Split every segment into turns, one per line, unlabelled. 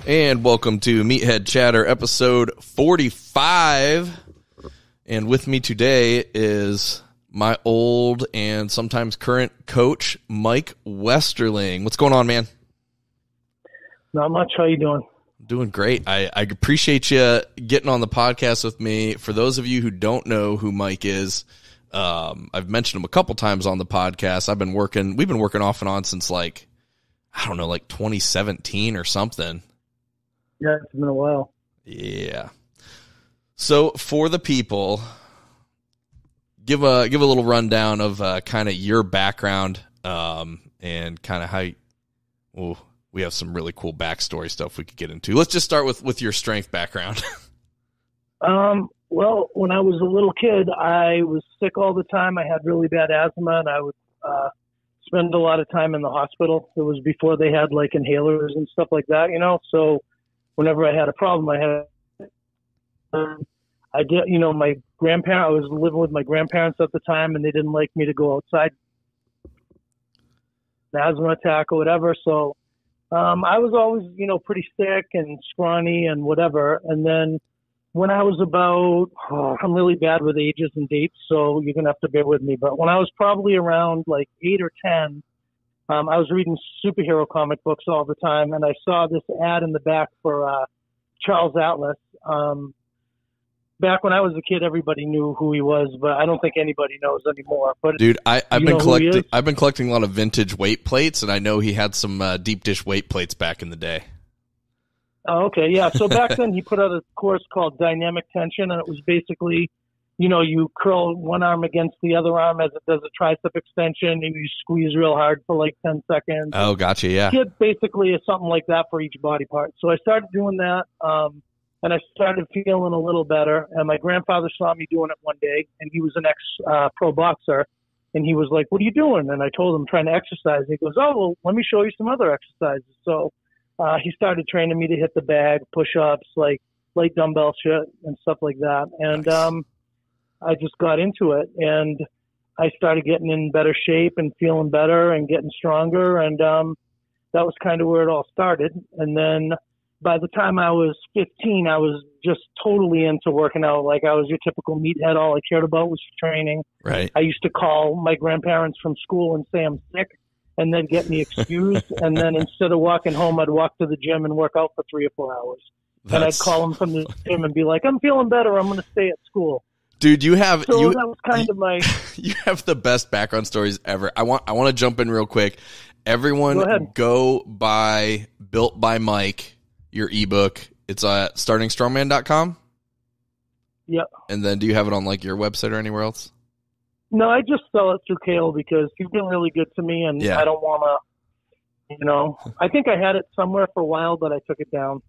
And welcome to Meathead Chatter, episode 45. And with me today is my old and sometimes current coach, Mike Westerling. What's going on, man?
Not much. How you doing?
Doing great. I appreciate you getting on the podcast with me. For those of you who don't know who Mike is, I've mentioned him a couple times on the podcast. We've been working off and on since like 2017 or something.
Yeah, it's been a while.
Yeah. So for the people, give a little rundown of kind of your background and kind of how we have some really cool backstory stuff we could get into. Let's just start with your strength background.
Well, when I was a little kid, I was sick all the time. I had really bad asthma, and I would spend a lot of time in the hospital. It was before they had like inhalers and stuff like that, you know. So whenever I had a problem, I was living with my grandparents at the time, and they didn't like me to go outside, an asthma attack or whatever. So I was always, pretty sick and scrawny and whatever. And then when I was I'm really bad with ages and dates, so you're going to have to bear with me. But when I was probably around like 8 or 10, I was reading superhero comic books all the time, and I saw this ad in the back for Charles Atlas. Back when I was a kid, everybody knew who he was, but I don't think anybody knows anymore. But
dude, I've been collecting a lot of vintage weight plates, and I know he had some deep dish weight plates back in the day.
Oh, okay, yeah. So back then, he put out a course called Dynamic Tension, and it was basically, you curl one arm against the other arm as it does a tricep extension, and you squeeze real hard for like 10 seconds.
Oh, gotcha, yeah.
It basically is something like that for each body part. So I started doing that, and I started feeling a little better. And my grandfather saw me doing it one day, and he was an ex-pro boxer, and he was like, "What are you doing?" And I told him, "Trying to exercise." He goes, "Oh, well, let me show you some other exercises." So he started training me to hit the bag, push-ups, like light dumbbell shit and stuff like that. And
nice.
I just got into it, and I started getting in better shape and feeling better and getting stronger. And that was kind of where it all started. And then by the time I was 15, I was just totally into working out. Like I was your typical meathead. All I cared about was training.
Right.
I used to call my grandparents from school and say I'm sick, and then get me excused. And then instead of walking home, I'd walk to the gym and work out for 3 or 4 hours. And I'd call them from the gym and be like, "I'm feeling better. I'm going to stay at school."
Dude, that
was kind of my.
You have the best background stories ever. I want to jump in real quick. Everyone, go buy Built by Mike, your ebook. It's at startingstrongman.com.
Yep. And
then, do you have it on like your website or anywhere else?
No, I just sell it through Kale because he's been really good to me, and I don't want to. I think I had it somewhere for a while, but I took it down.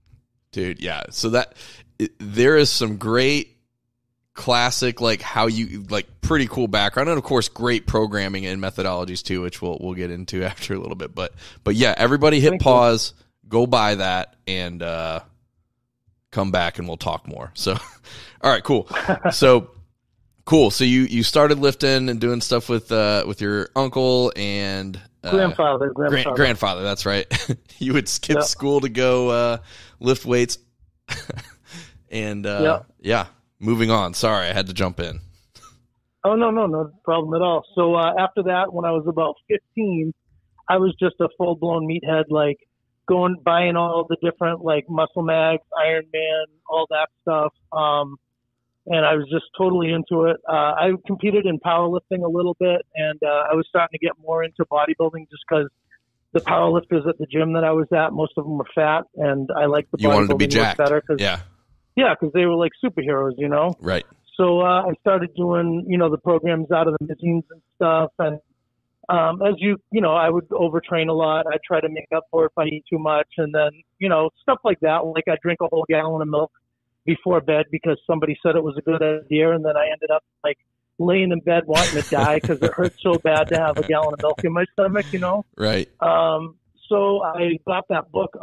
Dude, yeah. So there is some great classic, like how you like pretty cool background, and of course great programming and methodologies too, which we'll get into after a little bit. But yeah, everybody hit pause, go buy that, and come back and we'll talk more. So all right, cool. So cool. So you started lifting and doing stuff with your uncle and
grandfather.
Grandfather, that's right. You would skip school to go lift weights. And yeah. Moving on. Sorry, I had to jump in.
Oh, no problem at all. So after that, when I was about 15, I was just a full-blown meathead, like buying all the different like Muscle Mags, Iron Man, all that stuff. And I was just totally into it. I competed in powerlifting a little bit, and I was starting to get more into bodybuilding just because the powerlifters at the gym that I was at, most of them were fat, and I liked the bodybuilding.
You wanted to be jacked.
Better
Yeah,
because they were like superheroes,
Right.
So I started doing, the programs out of the magazines and stuff. And as I would overtrain a lot. I'd try to make up for it if I eat too much. And then, stuff like that. Like I drink a whole gallon of milk before bed because somebody said it was a good idea. And then I ended up like laying in bed wanting to die because it hurt so bad to have a gallon of milk in my stomach,
Right.
So I got that book,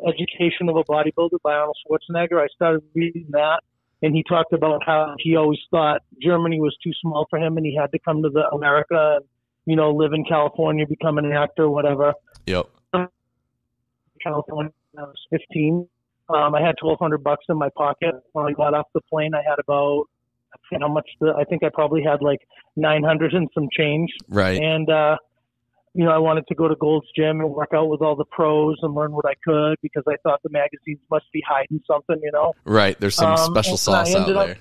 Education of a Bodybuilder by Arnold Schwarzenegger. I started reading that, and he talked about how he always thought Germany was too small for him and he had to come to America and, live in California, become an actor, whatever.
Yep.
California when I was 15. I had $1,200 in my pocket when I got off the plane. I had about, I forget how much, I think I probably had like 900 and some change.
Right.
And, I wanted to go to Gold's Gym and work out with all the pros and learn what I could because I thought the magazines must be hiding something,
Right. There's some special sauce out there.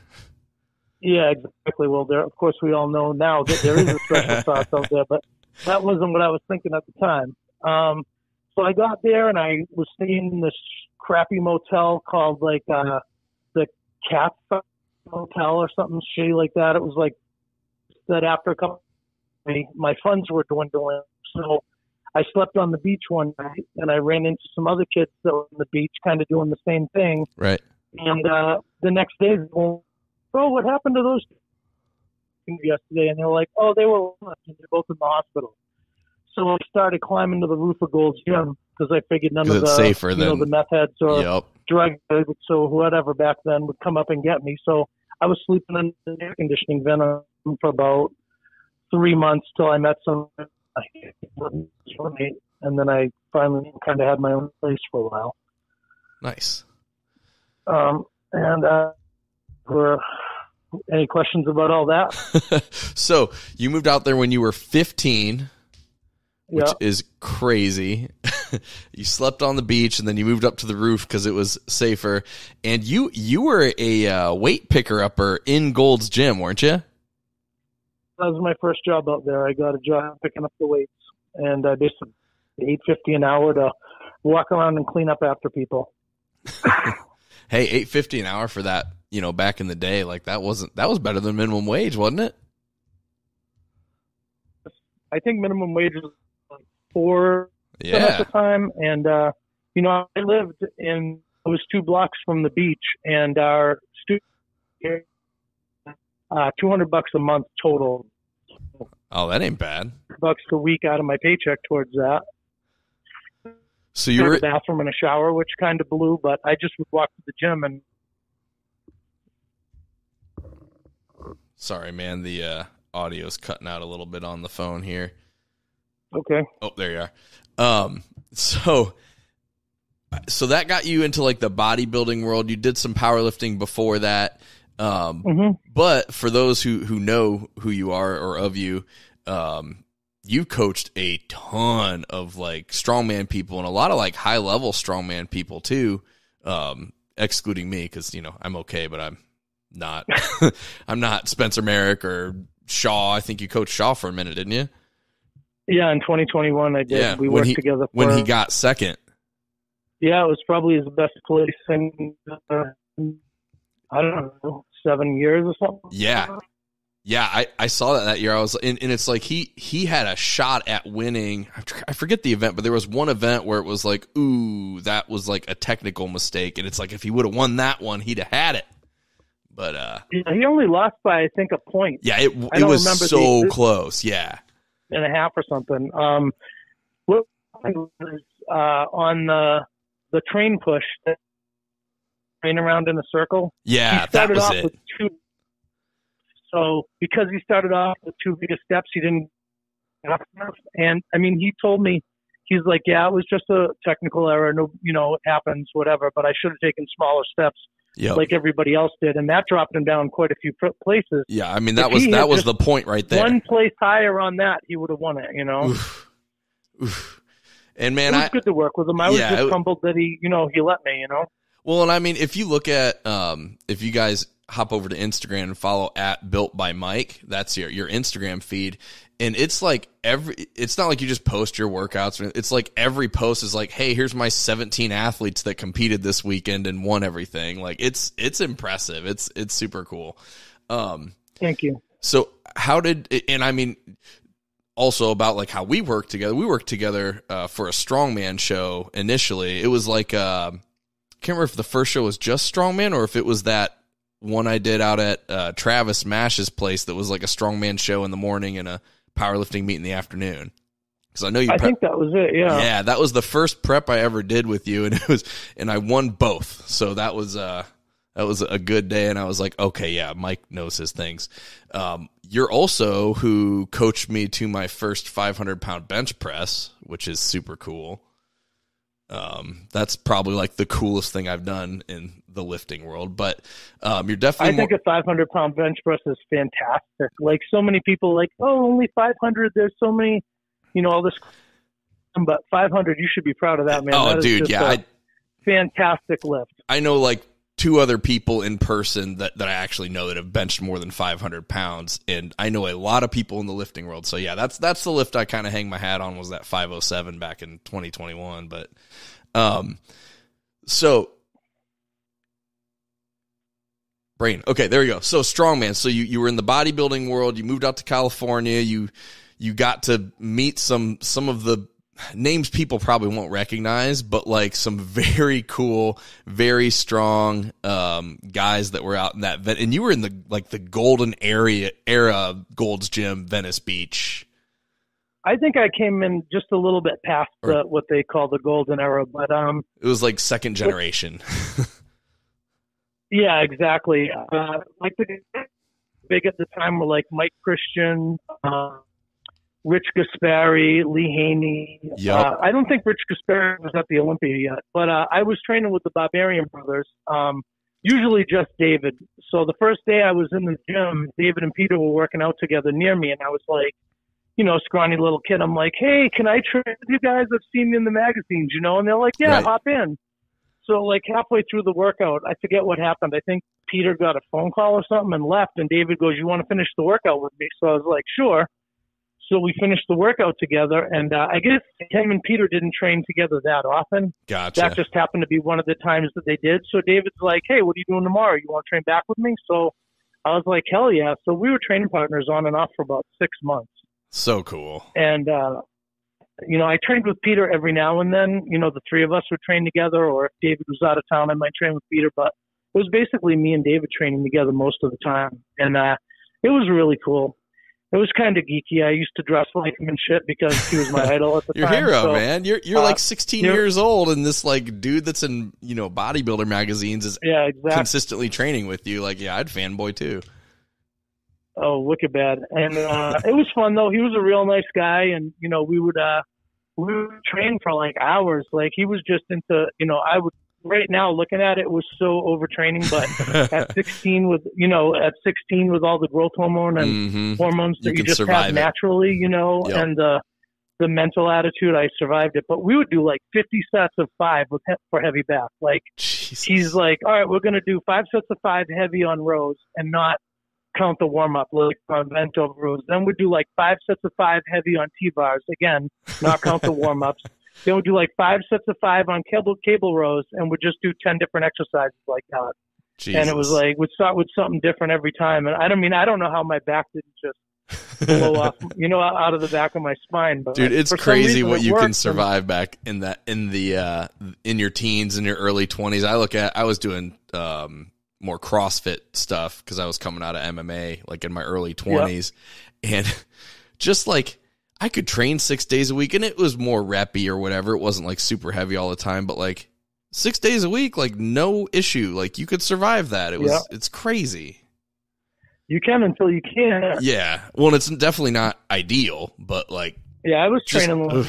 Yeah, exactly. Well, of course, we all know now that there is a special sauce out there, but that wasn't what I was thinking at the time. So I got there and I was staying in this crappy motel called like the Cat Motel or something shitty like that. It was like that after a couple my funds were dwindling. So I slept on the beach one night and I ran into some other kids that were on the beach kind of doing the same thing.
Right.
And the next day, they go, "Oh, what happened to those yesterday?" And they were like, "Oh, they were they're both in the hospital." So I started climbing to the roof of Gold's Gym because I figured none of the
safer than,
the meth heads or drug addicts or whoever back then would come up and get me. So I was sleeping in the air conditioning vent for about 3 months till I met some, and then I finally kind of had my own place for a while.
Nice.
For any questions about all that?
So you moved out there when you were 15. Which is crazy. You slept on the beach and then you moved up to the roof because it was safer. And you were a weight picker upper in Gold's Gym, weren't you?
That was my first job out there. I got a job picking up the weights, and I basically $8.50 an hour to walk around and clean up after people.
Hey, $8.50 an hour for that. Back in the day, like that was better than minimum wage, wasn't it?
I think minimum wage was $4 at the time, and I was 2 blocks from the beach, and our student $200 a month total.
Oh, that ain't bad.
$100 a week out of my paycheck towards that.
So you were
a bathroom and a shower, which kind of blew, but I just would walk to the gym and.
Sorry, man. The audio's cutting out a little bit on the phone here.
Okay.
Oh, there you are. So that got you into like the bodybuilding world. You did some powerlifting before that. But for those who know who you are or of you, you coached a ton of like strongman people and a lot of like high level strongman people too. Excluding me. 'Cause I'm okay, but I'm not, I'm not Spencer Merrick or Shaw. I think you coached Shaw for a minute, didn't you?
Yeah, in 2021 I did. Yeah, we worked together
when he got second.
Yeah, it was probably his best place in I don't know, 7 years or something.
Yeah. Yeah, I saw that year. I was and it's like he had a shot at winning. I forget the event, but there was one event where it was like, ooh, that was like a technical mistake, and it's like if he would have won that one, he'd have had it. But
yeah, he only lost by I think a point.
Yeah, it was so close. Yeah.
And a half or something. What was on the train push, train around in a circle?
Yeah, that was it.
With 2. So because he started off with 2 biggest steps, he didn't. And I mean, he told me, he's like, yeah, it was just a technical error. No, it happens, whatever. But I should have taken smaller steps. Yep. Like everybody else did, and that dropped him down quite a few places.
Yeah, I mean that was the point right there.
One place higher on that, he would have won it.
Oof. Oof. And man,
it was good to work with him. I was just humbled that he let me.
Well, and I mean, if you look at if you guys hop over to Instagram and follow @BuiltByMike, that's your Instagram feed. And it's like it's not like you just post your workouts. It's like every post is like, hey, here's my 17 athletes that competed this weekend and won everything. Like it's impressive. It's super cool.
Thank you.
So and I mean, also about like how we worked together. We worked together for a strongman show initially. It was like, I can't remember if the first show was just strongman or if it was that one I did out at Travis Mash's place that was like a strongman show in the morning and a powerlifting meet in the afternoon. Because I know you.
I think that was it. Yeah.
Yeah, that was the first prep I ever did with you, and I won both. So that was a good day, and I was like, okay, yeah, Mike knows his things. You're also who coached me to my first 500-pound bench press, which is super cool. That's probably like the coolest thing I've done in the lifting world. But you're definitely.
I think a 500-pound bench press is fantastic. Like so many people, like, oh, only 500. There's so many, all this. But 500, you should be proud of that, man.
Oh,
that
dude, yeah,
fantastic lift.
I know like 2 other people in person that I actually know that have benched more than 500 pounds, and I know a lot of people in the lifting world. So yeah, that's the lift I kind of hang my hat on, was that 507 back in 2021. But so brain, okay, there you go. So strongman. So you were in the bodybuilding world. You moved out to California. You got to meet some of the names people probably won't recognize, but like some very cool, very strong guys that were out in that and you were in the golden era Gold's Gym, Venice Beach.
I think I came in just a little bit past what they call the golden era, but
it was like second generation.
Yeah, exactly. Like the big at the time were like Mike Christian, Rich Gaspari, Lee Haney.
Yep.
I don't think Rich Gaspari was at the Olympia yet, but I was training with the Barbarian brothers, usually just David. So the first day I was in the gym, David and Peter were working out together near me, and I was like, scrawny little kid. I'm like, hey, can I train with you guys? I've seen you in the magazines, And they're like, yeah,
right.
Hop in. So like halfway through the workout, I forget what happened. I think Peter got a phone call or something and left, and David goes, you want to finish the workout with me? So I was like, sure. So we finished the workout together, and I guess him and Peter didn't train together that often.
Gotcha.
That just happened to be one of the times that they did. So David's like, hey, what are you doing tomorrow? You want to train back with me? So I was like, hell yeah. So we were training partners on and off for about 6 months.
So cool.
And, I trained with Peter every now and then. The 3 of us would train together, or if David was out of town, I might train with Peter. But it was basically me and David training together most of the time. And it was really cool. It was kind of geeky. I used to dress like him and shit because he was my idol at the
Your
time.
Your hero,
so,
man. You're like 16 years old, and this like dude that's in bodybuilder magazines is consistently training with you. Like, yeah, I'd fanboy too.
Oh, wicked bad. And it was fun though. He was a real nice guy, and we would train for like hours. Like he was just into I would. Right now, looking at it, was so overtraining. But at 16, with all the growth hormone and hormones that you just have naturally,
Yep.
and the mental attitude, I survived it. But we would do like 50 sets of 5 for heavy back. Like
Jesus.
He's like, all right, we're going to do 5 sets of 5 heavy on rows and not count the warm up, like on bent over rows. Then we'd do like 5 sets of 5 heavy on T-bars, again, not count the warm ups. Then we'd do like 5 sets of 5 on cable rows, and we'd just do 10 different exercises like that.
Jesus.
And it was like, we'd start with something different every time. And I don't know how my back didn't just blow off, out of the back of my spine. But
dude, it's crazy what you can survive back in your teens and your early 20s. I was doing more CrossFit stuff because I was coming out of MMA like in my early 20s. Yep. And just like, I could train 6 days a week, and it was more reppy or whatever. It wasn't like super heavy all the time, but like 6 days a week, like no issue. Like you could survive that. It's crazy.
You can until you can't.
Yeah. Well, it's definitely not ideal, but like.
Yeah, I was training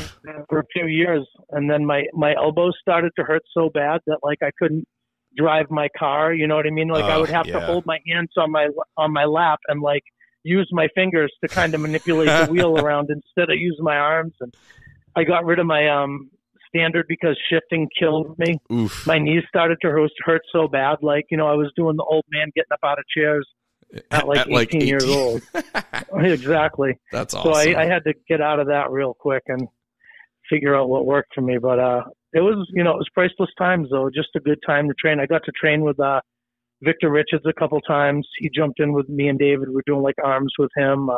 for a few years, and then my elbows started to hurt so bad that like I couldn't drive my car. You know what I mean? Like I would have to hold my hands on my lap and like use my fingers to kind of manipulate the wheel around instead of using my arms. And I got rid of my standard because shifting killed me.
Oof.
My knees started to hurt so bad. Like, I was doing the old man getting up out of chairs at 18 years old. Exactly.
That's awesome.
So I had to get out of that real quick and figure out what worked for me. But it was, it was priceless times though. Just a good time to train. I got to train with Victor Richards a couple times. He jumped in with me and David. We're doing like arms with him.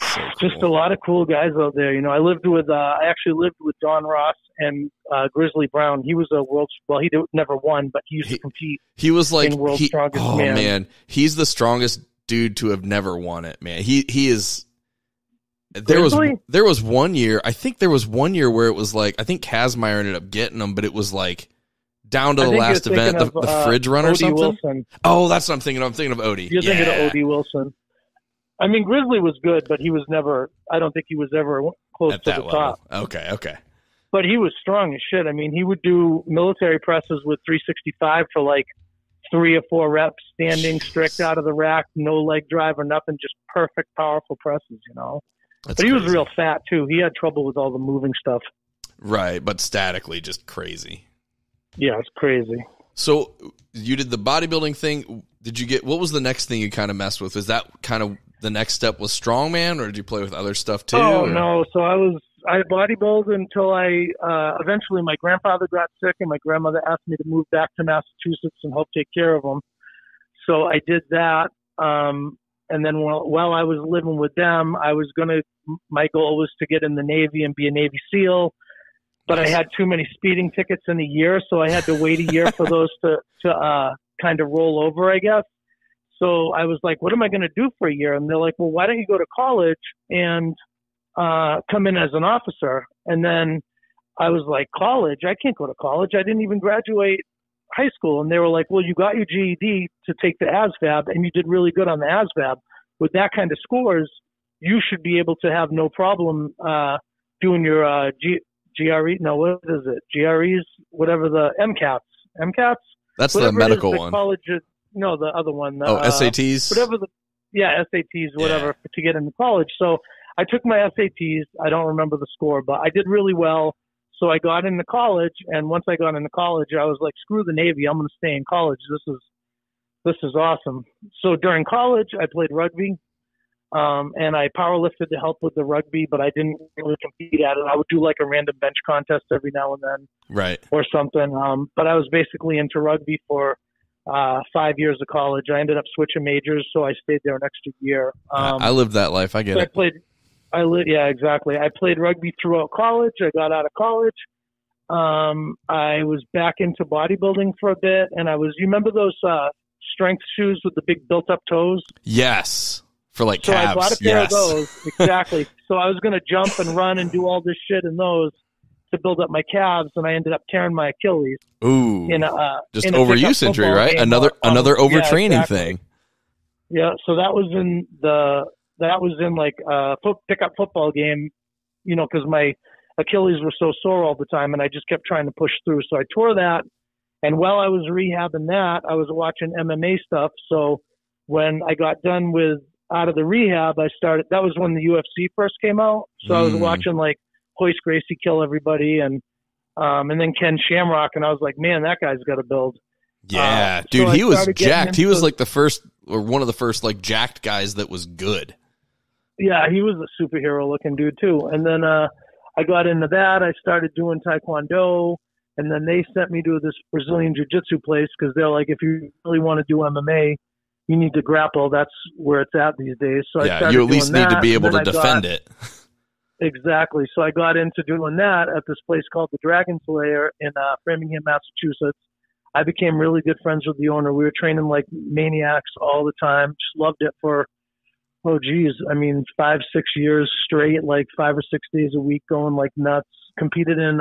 So cool.
Just a lot of cool guys out there. I actually lived with Don Ross and Grizzly Brown. He was he never won, but he used to compete.
He was like
World's Strongest Man.
Man, he's the strongest dude to have never won it, man. He is. There was 1 year. I think there was 1 year where it was like I think Kazmaier ended up getting him, but it was like down to the last event, the fridge run or something.
Wilson.
Oh, that's what I'm thinking of. I'm thinking of Odie.
You're thinking of Odie Wilson. I mean, Grizzly was good, but he was never. I don't think he was ever close
at
to
that
the
level.
top.
Okay.
but he was strong as shit. I mean, he would do military presses with 365 for like 3 or 4 reps, standing strict out of the rack, no leg drive or nothing, just perfect, powerful presses, you know.
That's
but he
crazy.
was real fat too. He had trouble with all the moving stuff.
Right, but statically, just crazy.
Yeah, it's crazy.
So you did the bodybuilding thing. Did you get, what was the next thing you kind of messed with? Is that kind of the next step was strongman, or did you play with other stuff too?
Oh,
or?
no. So I bodybuilded until eventually my grandfather got sick and my grandmother asked me to move back to Massachusetts and help take care of him. So I did that. And then while I was living with them, my goal was to get in the Navy and be a Navy SEAL. But I had too many speeding tickets in a year, so I had to wait a year for those to kind of roll over, I guess. So I was like, what am I going to do for a year? And they're like, well, why don't you go to college and come in as an officer? And then I was like, college? I can't go to college. I didn't even graduate high school. And they were like, well, you got your GED to take the ASVAB, and you did really good on the ASVAB. With that kind of scores, you should be able to have no problem doing your GRE, no, what is it? GREs, whatever the MCATs.
That's the medical one.
College, no, the other one.
SATs.
SATs, whatever, to get into college. So I took my SATs. I don't remember the score, but I did really well. So I got into college, and once I got into college, I was like, screw the Navy. I'm going to stay in college. This is awesome. So during college, I played rugby. And I powerlifted to help with the rugby, but I didn't really compete at it. I would do like a random bench contest every now and then,
right,
or something. But I was basically into rugby for 5 years of college. I ended up switching majors, so I stayed there an extra year.
I lived that life. I get it.
Yeah, exactly. I played rugby throughout college. I got out of college. I was back into bodybuilding for a bit, and you remember those strength shoes with the big built-up toes?
Yes. For like calves.
So I bought a pair of those. Exactly. So I was going to jump and run and do all this shit in those to build up my calves, and I ended up tearing my Achilles.
Ooh. Just overuse injury, right? Another overtraining thing.
Yeah. So that was in like a pickup football game, because my Achilles were so sore all the time, and I just kept trying to push through. So I tore that, and while I was rehabbing that, I was watching MMA stuff. So when I got done with out of the rehab, that was when the UFC first came out. So I was watching like Hoist Gracie kill everybody and then Ken Shamrock. And I was like, man, that guy's got to build.
Yeah, dude, he was jacked. He was like the first or one of the first like jacked guys that was good.
Yeah, he was a superhero looking dude too. And then I got into that. I started doing Taekwondo, and then they sent me to this Brazilian Jiu-Jitsu place because they're like, if you really want to do MMA, you need to grapple. That's where it's at these days. So I started
you at least
doing
need
that,
to be able to defend it.
Exactly. So I got into doing that at this place called the Dragon Slayer in Framingham, Massachusetts. I became really good friends with the owner. We were training like maniacs all the time. Just loved it for, 5-6 years straight, like 5 or 6 days a week, going like nuts. Competed in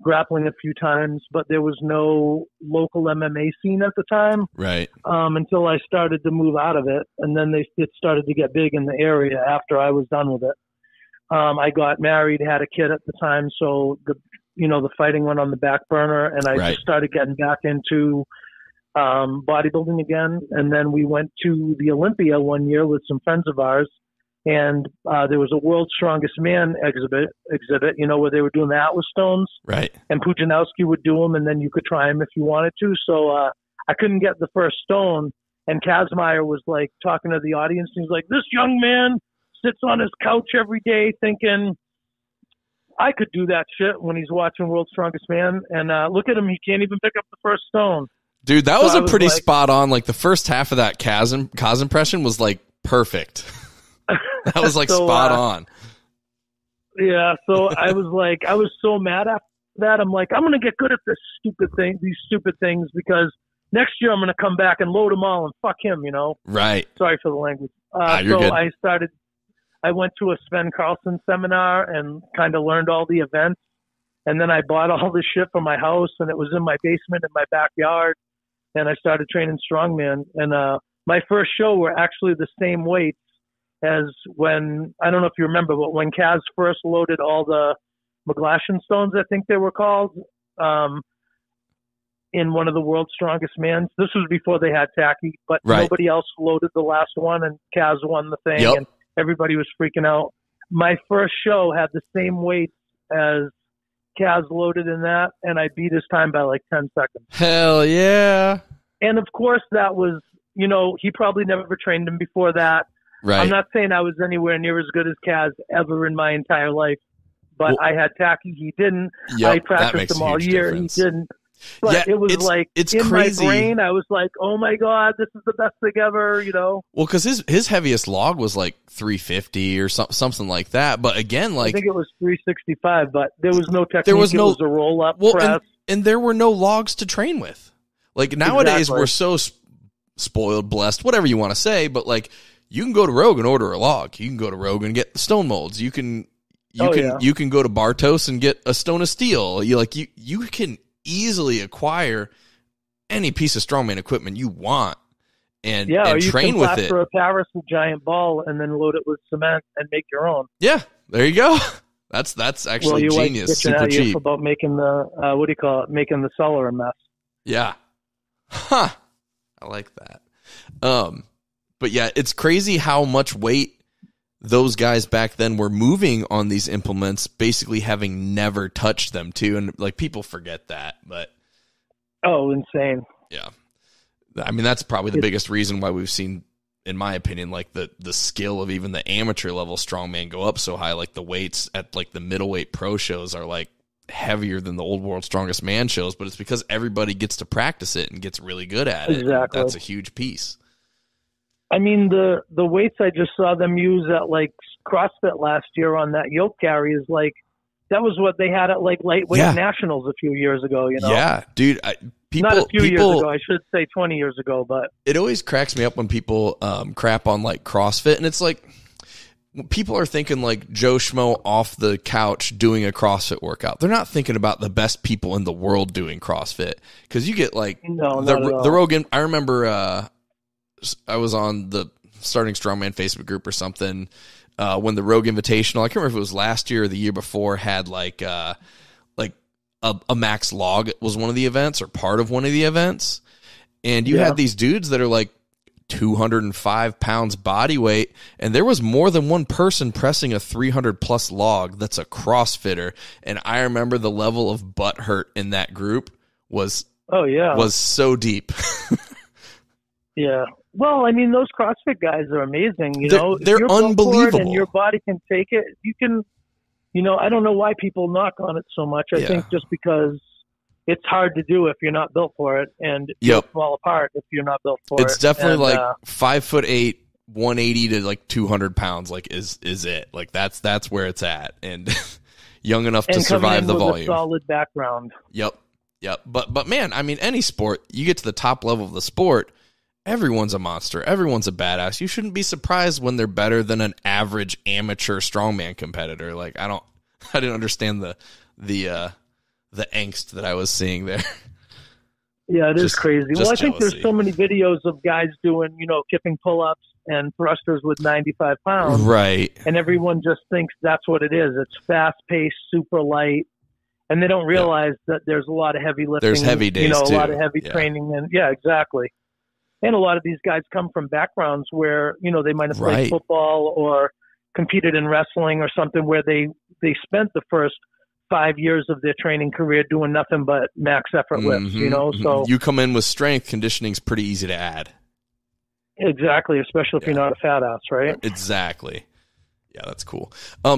grappling a few times, but there was no local MMA scene at the time.
Right.
Until I started to move out of it. And then it started to get big in the area after I was done with it. I got married, had a kid at the time. So the fighting went on the back burner, and I just started getting back into bodybuilding again. And then we went to the Olympia one year with some friends of ours. And there was a World's Strongest Man exhibit, where they were doing the Atlas stones.
Right.
And Pujanowski would do them, and then you could try them if you wanted to. So I couldn't get the first stone. And Kazmaier was like talking to the audience. And he's like, this young man sits on his couch every day thinking, I could do that shit when he's watching World's Strongest Man. And look at him. He can't even pick up the first stone.
Dude, that was a pretty spot on. Like the first half of that Kaz impression was like perfect. That was like spot on.
Yeah, so I was so mad after that. I'm like, I'm going to get good at these stupid things, because next year I'm going to come back and load them all and fuck him,
Right.
Sorry for the language.
You're good.
I went to a Sven Carlson seminar and kind of learned all the events. And then I bought all this shit for my house, and it was in my basement in my backyard. And I started training strongman. And my first show were actually the same weights as when, I don't know if you remember, but when Kaz first loaded all the McGlashan stones, I think they were called, in one of the world's strongest mans. This was before they had tacky, but nobody else loaded the last one, and Kaz won the thing, and everybody was freaking out. My first show had the same weight as Kaz loaded in that, and I beat his time by like 10 seconds.
Hell yeah.
And of course that was, he probably never trained him before that.
Right.
I'm not saying I was anywhere near as good as Kaz ever in my entire life, but I had tacky. He didn't. I practiced him all year. Difference. He didn't. But it was it's in crazy. My brain, I was like, oh my God, this is the best thing ever, Well,
because his heaviest log was like 350 or something like that. But again, I
think it was 365, but there was no technique. It was a roll-up press.
And there were no logs to train with. Like nowadays, we're so spoiled, blessed, whatever you want to say, but like you can go to Rogue and order a log. You can go to Rogue and get the stone molds. You can go to Bartos and get a stone of steel. You can easily acquire any piece of strongman equipment you want and train with it.
For a Paris with giant ball and then load it with cement and make your own.
Yeah, there you go. That's actually genius. Super cheap.
About making the making the cellar a mess.
Yeah. Huh. I like that. But yeah, it's crazy how much weight those guys back then were moving on these implements, basically having never touched them too. And like people forget that, but.
Oh, insane.
Yeah. I mean, that's probably the biggest reason why we've seen, in my opinion, like the skill of even the amateur level strongman go up so high. Like the weights at like the middleweight pro shows are like heavier than the old world's strongest man shows, but it's because everybody gets to practice it and gets really good at it.
Exactly.
That's a huge piece.
I mean, the weights I just saw them use at like CrossFit last year on that yoke carry is like, that was what they had at like lightweight nationals a few years ago,
Yeah, dude.
Not a few years ago, I should say 20 years ago, but
it always cracks me up when people crap on like CrossFit, and it's like people are thinking like Joe Schmo off the couch doing a CrossFit workout. They're not thinking about the best people in the world doing CrossFit, because you get like the Rogan. I remember I was on the Starting Strongman Facebook group or something when the Rogue Invitational, I can't remember if it was last year or the year before, had like a max log was one of the events or part of one of the events. And you had these dudes that are like 205 pounds body weight, and there was more than one person pressing a 300 plus log that's a CrossFitter. And I remember the level of butt hurt in that group was so deep.
Yeah. Well, I mean, those CrossFit guys are amazing.
They're unbelievable,
and your body can take it. You can, I don't know why people knock on it so much. I think just because it's hard to do if you're not built for it, and you'll fall apart if you're not built for it.
It's definitely 5'8", 180 to like 200 pounds. Like is it like that's where it's at, and young enough to survive the volume.
A solid background.
Yep. But man, I mean, any sport, you get to the top level of the sport, everyone's a monster. Everyone's a badass. You shouldn't be surprised when they're better than an average amateur strongman competitor. Like I didn't understand the angst that I was seeing there.
Yeah, it is crazy. Well, I think there's so many videos of guys doing, kipping pull-ups and thrusters with 95 pounds.
Right.
And everyone just thinks that's what it is. It's fast-paced, super light. And they don't realize that there's a lot of heavy lifting.
There's heavy days, too.
A lot of heavy training. And exactly. And a lot of these guys come from backgrounds where, they might have played football or competed in wrestling or something where they spent the first 5 years of their training career doing nothing but max effort lifts, So
you come in with strength, conditioning's pretty easy to add.
Exactly, especially if you're not a fat ass, right?
Exactly. Yeah, that's cool.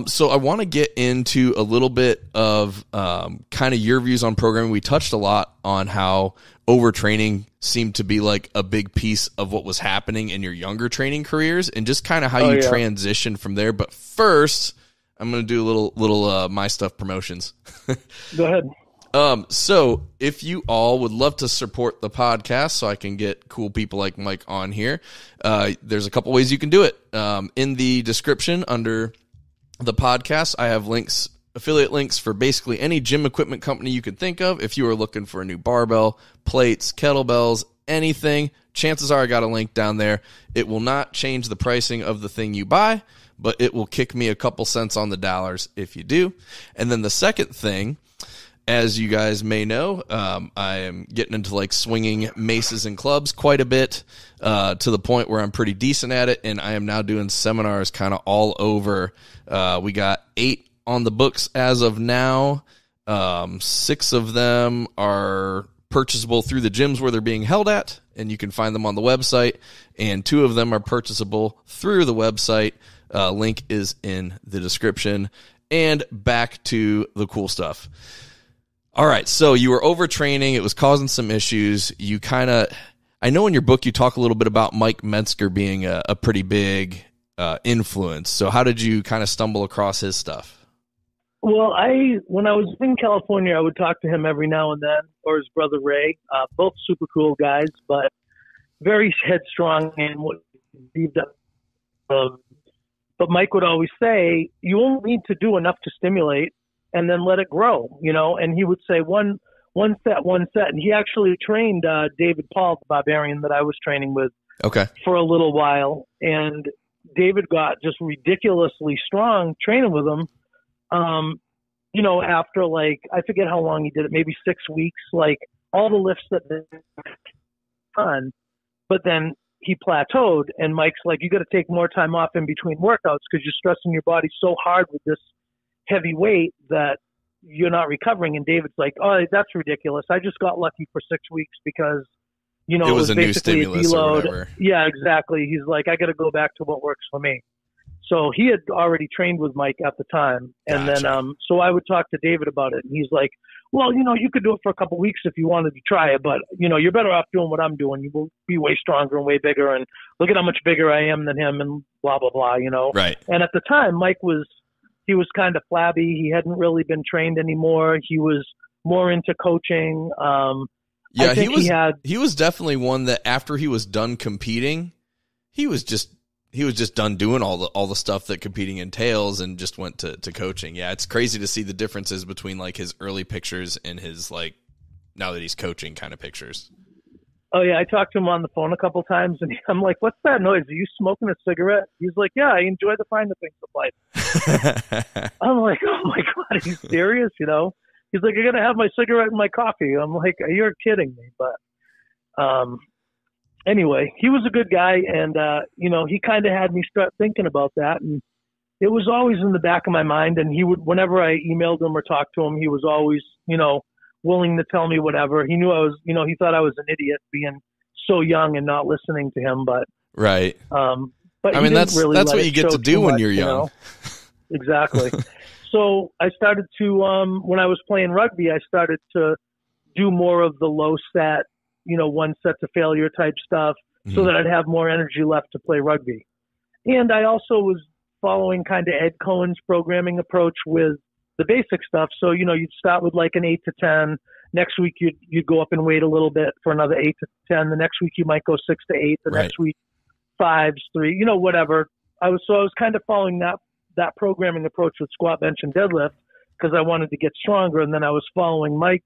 So I want to get into a little bit of kind of your views on programming. We touched a lot on how overtraining seemed to be like a big piece of what was happening in your younger training careers, and just kind of how you transitioned from there. But first, I'm going to do a little my stuff promotions.
Go ahead.
So if you all would love to support the podcast so I can get cool people like Mike on here, there's a couple ways you can do it. In the description under the podcast, I have links, affiliate links for basically any gym equipment company you can think of. If you are looking for a new barbell, plates, kettlebells, anything, chances are I got a link down there. It will not change the pricing of the thing you buy, but it will kick me a couple cents on the dollars if you do. And then the second thing, as you guys may know, I am getting into like swinging maces and clubs quite a bit, to the point where I'm pretty decent at it, and I am now doing seminars kind of all over. We got 8 on the books as of now. 6 of them are purchasable through the gyms where they're being held at, and you can find them on the website, and 2 of them are purchasable through the website. Link is in the description. And back to the cool stuff. All right, so you were overtraining. It was causing some issues. You kind of, I know in your book you talk a little bit about Mike Metzger being a pretty big influence. So how did you kind of stumble across his stuff?
Well, when I was in California, I would talk to him every now and then, or his brother Ray. Both super cool guys, but very headstrong and what he believed of. But Mike would always say, you only need to do enough to stimulate and then let it grow, you know? And he would say one set. And he actually trained David Paul, the barbarian that I was training with, for a little while. And David got just ridiculously strong training with him. You know, after like, I forget how long he did it, maybe 6 weeks, like all the lifts that they done, but then he plateaued, and Mike's like, you got to take more time off in between workouts because you're stressing your body so hard with this heavy weight that you're not recovering. And David's like, oh, that's ridiculous. I just got lucky for 6 weeks because, you know, it was a new stimulus or whatever. Yeah, exactly. He's like, I got to go back to what works for me. So he had already trained with Mike at the time. And then, so I would talk to David about it, and he's like, well, you know, you could do it for a couple of weeks if you wanted to try it, but, you know, you're better off doing what I'm doing. You will be way stronger and way bigger, and look at how much bigger I am than him, and blah, blah, blah, you know?
Right.
And at the time, Mike was kind of flabby. He hadn't really been trained anymore. He was more into coaching.
Yeah, he was definitely one that after he was done competing, he was just done doing all the stuff that competing entails and just went to coaching. Yeah, it's crazy to see the differences between like his early pictures and his like now that he's coaching kind of pictures.
Oh yeah, I talked to him on the phone a couple times, and I'm like, "What's that noise? Are you smoking a cigarette?" He's like, "Yeah, I enjoy the finer things of life." I'm like, "Oh my god, are you serious?" You know? He's like, "I gotta have my cigarette and my coffee." I'm like, "You're kidding me!" But anyway, he was a good guy, and, you know, he kind of had me start thinking about that, and it was always in the back of my mind, and he would, whenever I emailed him or talked to him, he was always, you know, willing to tell me whatever. He knew I was, you know, he thought I was an idiot being so young and not listening to him, but.
Right.
But
I mean, that's what you get to do when you're young. You know?
Exactly. So I started to, when I was playing rugby, I started to do more of the low set, you know, 1 set to failure type stuff, so that I'd have more energy left to play rugby. And I also was following kind of Ed Cohen's programming approach with the basic stuff. So, you know, you'd start with like an 8 to 10. Next week, you'd go up and weight a little bit for another 8 to 10. The next week, you might go 6 to 8. The next week, 5s, 3, you know, whatever. I was kind of following that programming approach with squat, bench, and deadlift because I wanted to get stronger. And then I was following Mike's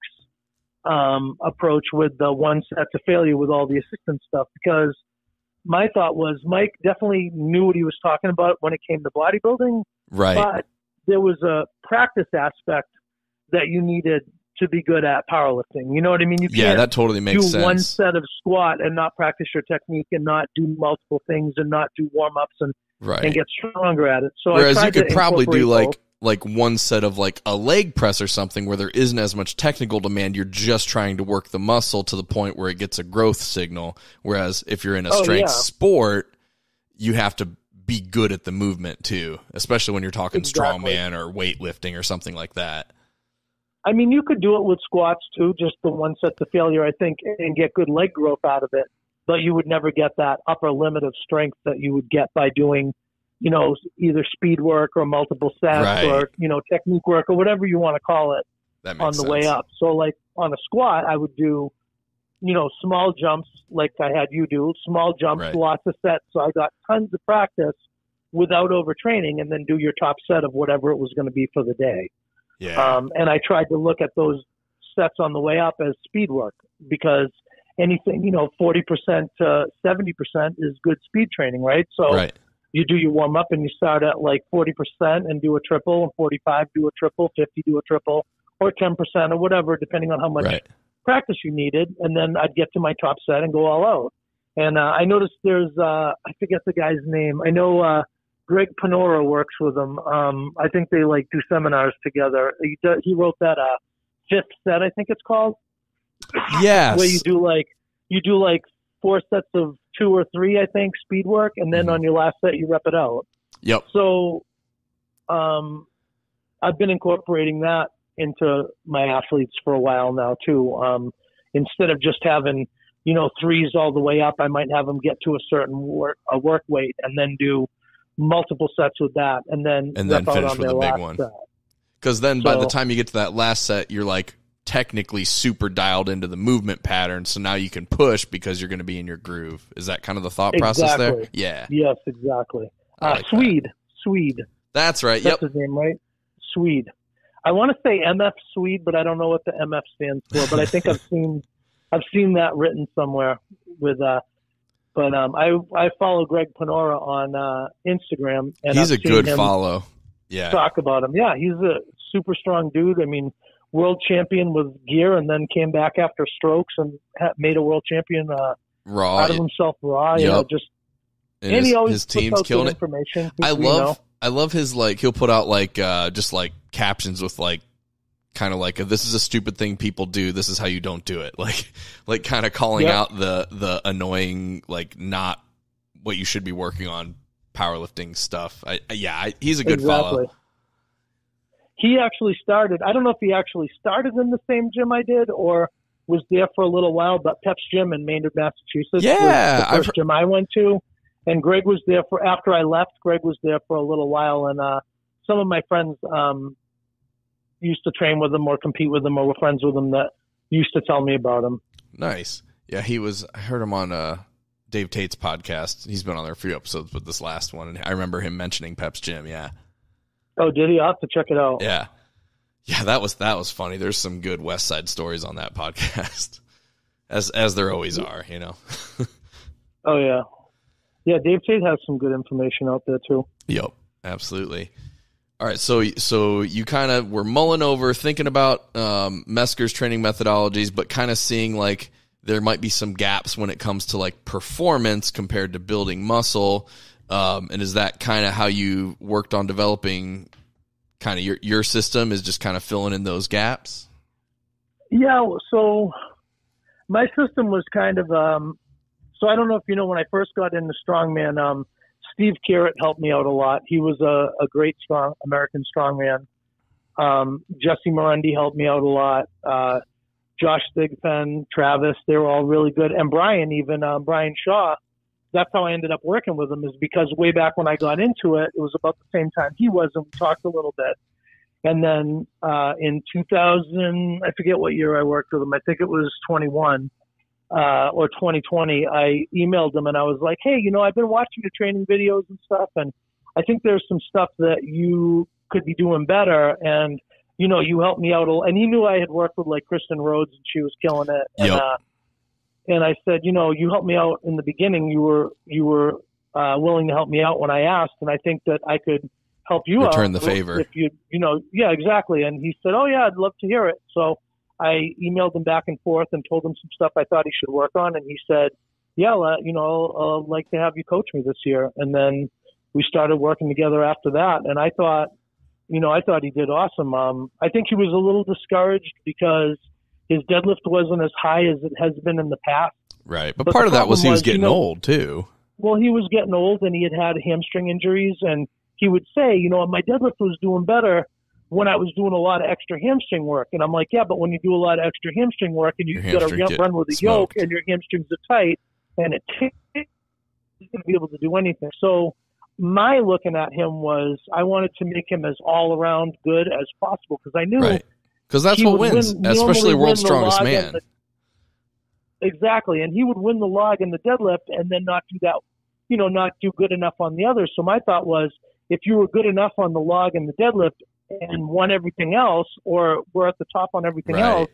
approach with the 1 set to failure with all the assistance stuff, because my thought was Mike definitely knew what he was talking about when it came to bodybuilding,
right?
But there was a practice aspect that you needed to be good at powerlifting. You know what I mean? You can't
that totally makes sense.
1 set of squat and not practice your technique and not do multiple things and not do warm-ups and get stronger at it. So
whereas you could probably do like 1 set of like a leg press or something where there isn't as much technical demand. You're just trying to work the muscle to the point where it gets a growth signal. Whereas if you're in a strength sport, you have to be good at the movement too, especially when you're talking strongman or weightlifting or something like that.
I mean, you could do it with squats too, just the 1 set to failure, I think, and get good leg growth out of it. But you would never get that upper limit of strength that you would get by doing, you know, either speed work or multiple sets or, you know, technique work or whatever you want to call it on the way up. So like on a squat, I would do, you know, small jumps like I had you do, small jumps, lots of sets. So I got tons of practice without overtraining, and then do your top set of whatever it was going to be for the day. Yeah. And I tried to look at those sets on the way up as speed work, because anything, 40% to 70% is good speed training, right? So
Right.
you do your warm up and you start at like 40% and do a triple, and 45 do a triple, 50 do a triple, or 10% or whatever, depending on how much
Right.
practice you needed. And then I'd get to my top set and go all out. And I noticed there's, I forget the guy's name. I know Greg Panora works with him. I think they like do seminars together. He wrote that fifth set, I think it's called.
Yes.
Where you do like 4 sets of 2 or 3, I think, speed work, and then on your last set you rep it out.
Yep.
So I've been incorporating that into my athletes for a while now too. Instead of just having, 3s all the way up, I might have them get to a certain work weight and then do multiple sets with that, and then
finish with a big one. Because then by the time you get to that last set, you're like technically super dialed into the movement pattern. So now you can push because you're going to be in your groove. Is that kind of the thought process there? Yeah.
Yes, exactly.
Like
Swede.
That's right.
That's his name, right? Swede. I want to say MF Swede, but I don't know what the MF stands for. But I think I've seen that written somewhere with. But I follow Greg Panora on Instagram, and
he's
I've
a good
seen him
follow. Yeah.
Talk about him. Yeah, he's a super strong dude. I mean, world champion with gear, and then came back after strokes and made a world champion
raw
out of himself raw.
Yep.
And he always
his team's
puts out
killing
good
it.
information.
I love his he'll put out just like captions with kind of like this is a stupid thing people do, this is how you don't do it, like kind of calling out the annoying not what you should be working on powerlifting stuff. He's a good follow.
He actually started, I don't know if he actually started in the same gym I did or was there for a little while, but Pep's Gym in Maynard, Massachusetts was the first gym I went to. And Greg was there after I left, Greg was there for a little while. And some of my friends used to train with him or compete with him or were friends with him that used to tell me about him.
Nice. Yeah, I heard him on Dave Tate's podcast. He's been on there a few episodes, but this last one, and I remember him mentioning Pep's Gym, yeah.
Oh, did he? I'll have to check it out.
Yeah. Yeah, that was funny. There's some good West Side stories on that podcast, as there always are,
Oh, yeah. Yeah, Dave Tate has some good information out there, too.
Yep, absolutely. All right, so you kind of were mulling over, thinking about Mesker's training methodologies, but kind of seeing there might be some gaps when it comes to performance compared to building muscle. And is that kind of how you worked on developing kind of your system, is just kind of filling in those gaps? Yeah,
so my system was kind of, so I don't know if you know, when I first got into strongman, Steve Carrot helped me out a lot. He was a great American strongman. Jesse Morendi helped me out a lot. Josh Thigpen, Travis, they were all really good. And Brian Shaw, that's how I ended up working with him, is because way back when I got into it, it was about the same time he was, and we talked a little bit. And then in 2000, I forget what year I worked with him. I think it was 21 or 2020. I emailed him and I was like, hey, I've been watching your training videos and stuff, and I think there's some stuff that you could be doing better. And, you helped me out. And he knew I had worked with Kristen Rhodes, and she was killing it.
Yep.
And I said, you helped me out in the beginning. You were willing to help me out when I asked, and I think that I could help you out.
Return the favor.
If yeah, exactly. And he said, oh yeah, I'd love to hear it. So I emailed him back and forth and told him some stuff I thought he should work on, and he said, yeah, I'll like to have you coach me this year. And then we started working together after that. And I thought he did awesome. I think he was a little discouraged because his deadlift wasn't as high as it has been in the past.
Right. But part of that was he was getting old too.
Well, he was getting old and he had hamstring injuries, and he would say, my deadlift was doing better when I was doing a lot of extra hamstring work. And I'm like, yeah, but when you do a lot of extra hamstring work and you got to run with a yoke and your hamstrings are tight and it takes, you're going to be able to do anything. So my looking at him was, I wanted to make him as all around good as possible, because I knew.
Right. Because that's what wins, especially world's strongest man.
Exactly. And he would win the log and the deadlift and then not do that, not do good enough on the others. So my thought was, if you were good enough on the log and the deadlift and won everything else, or were at the top on everything else,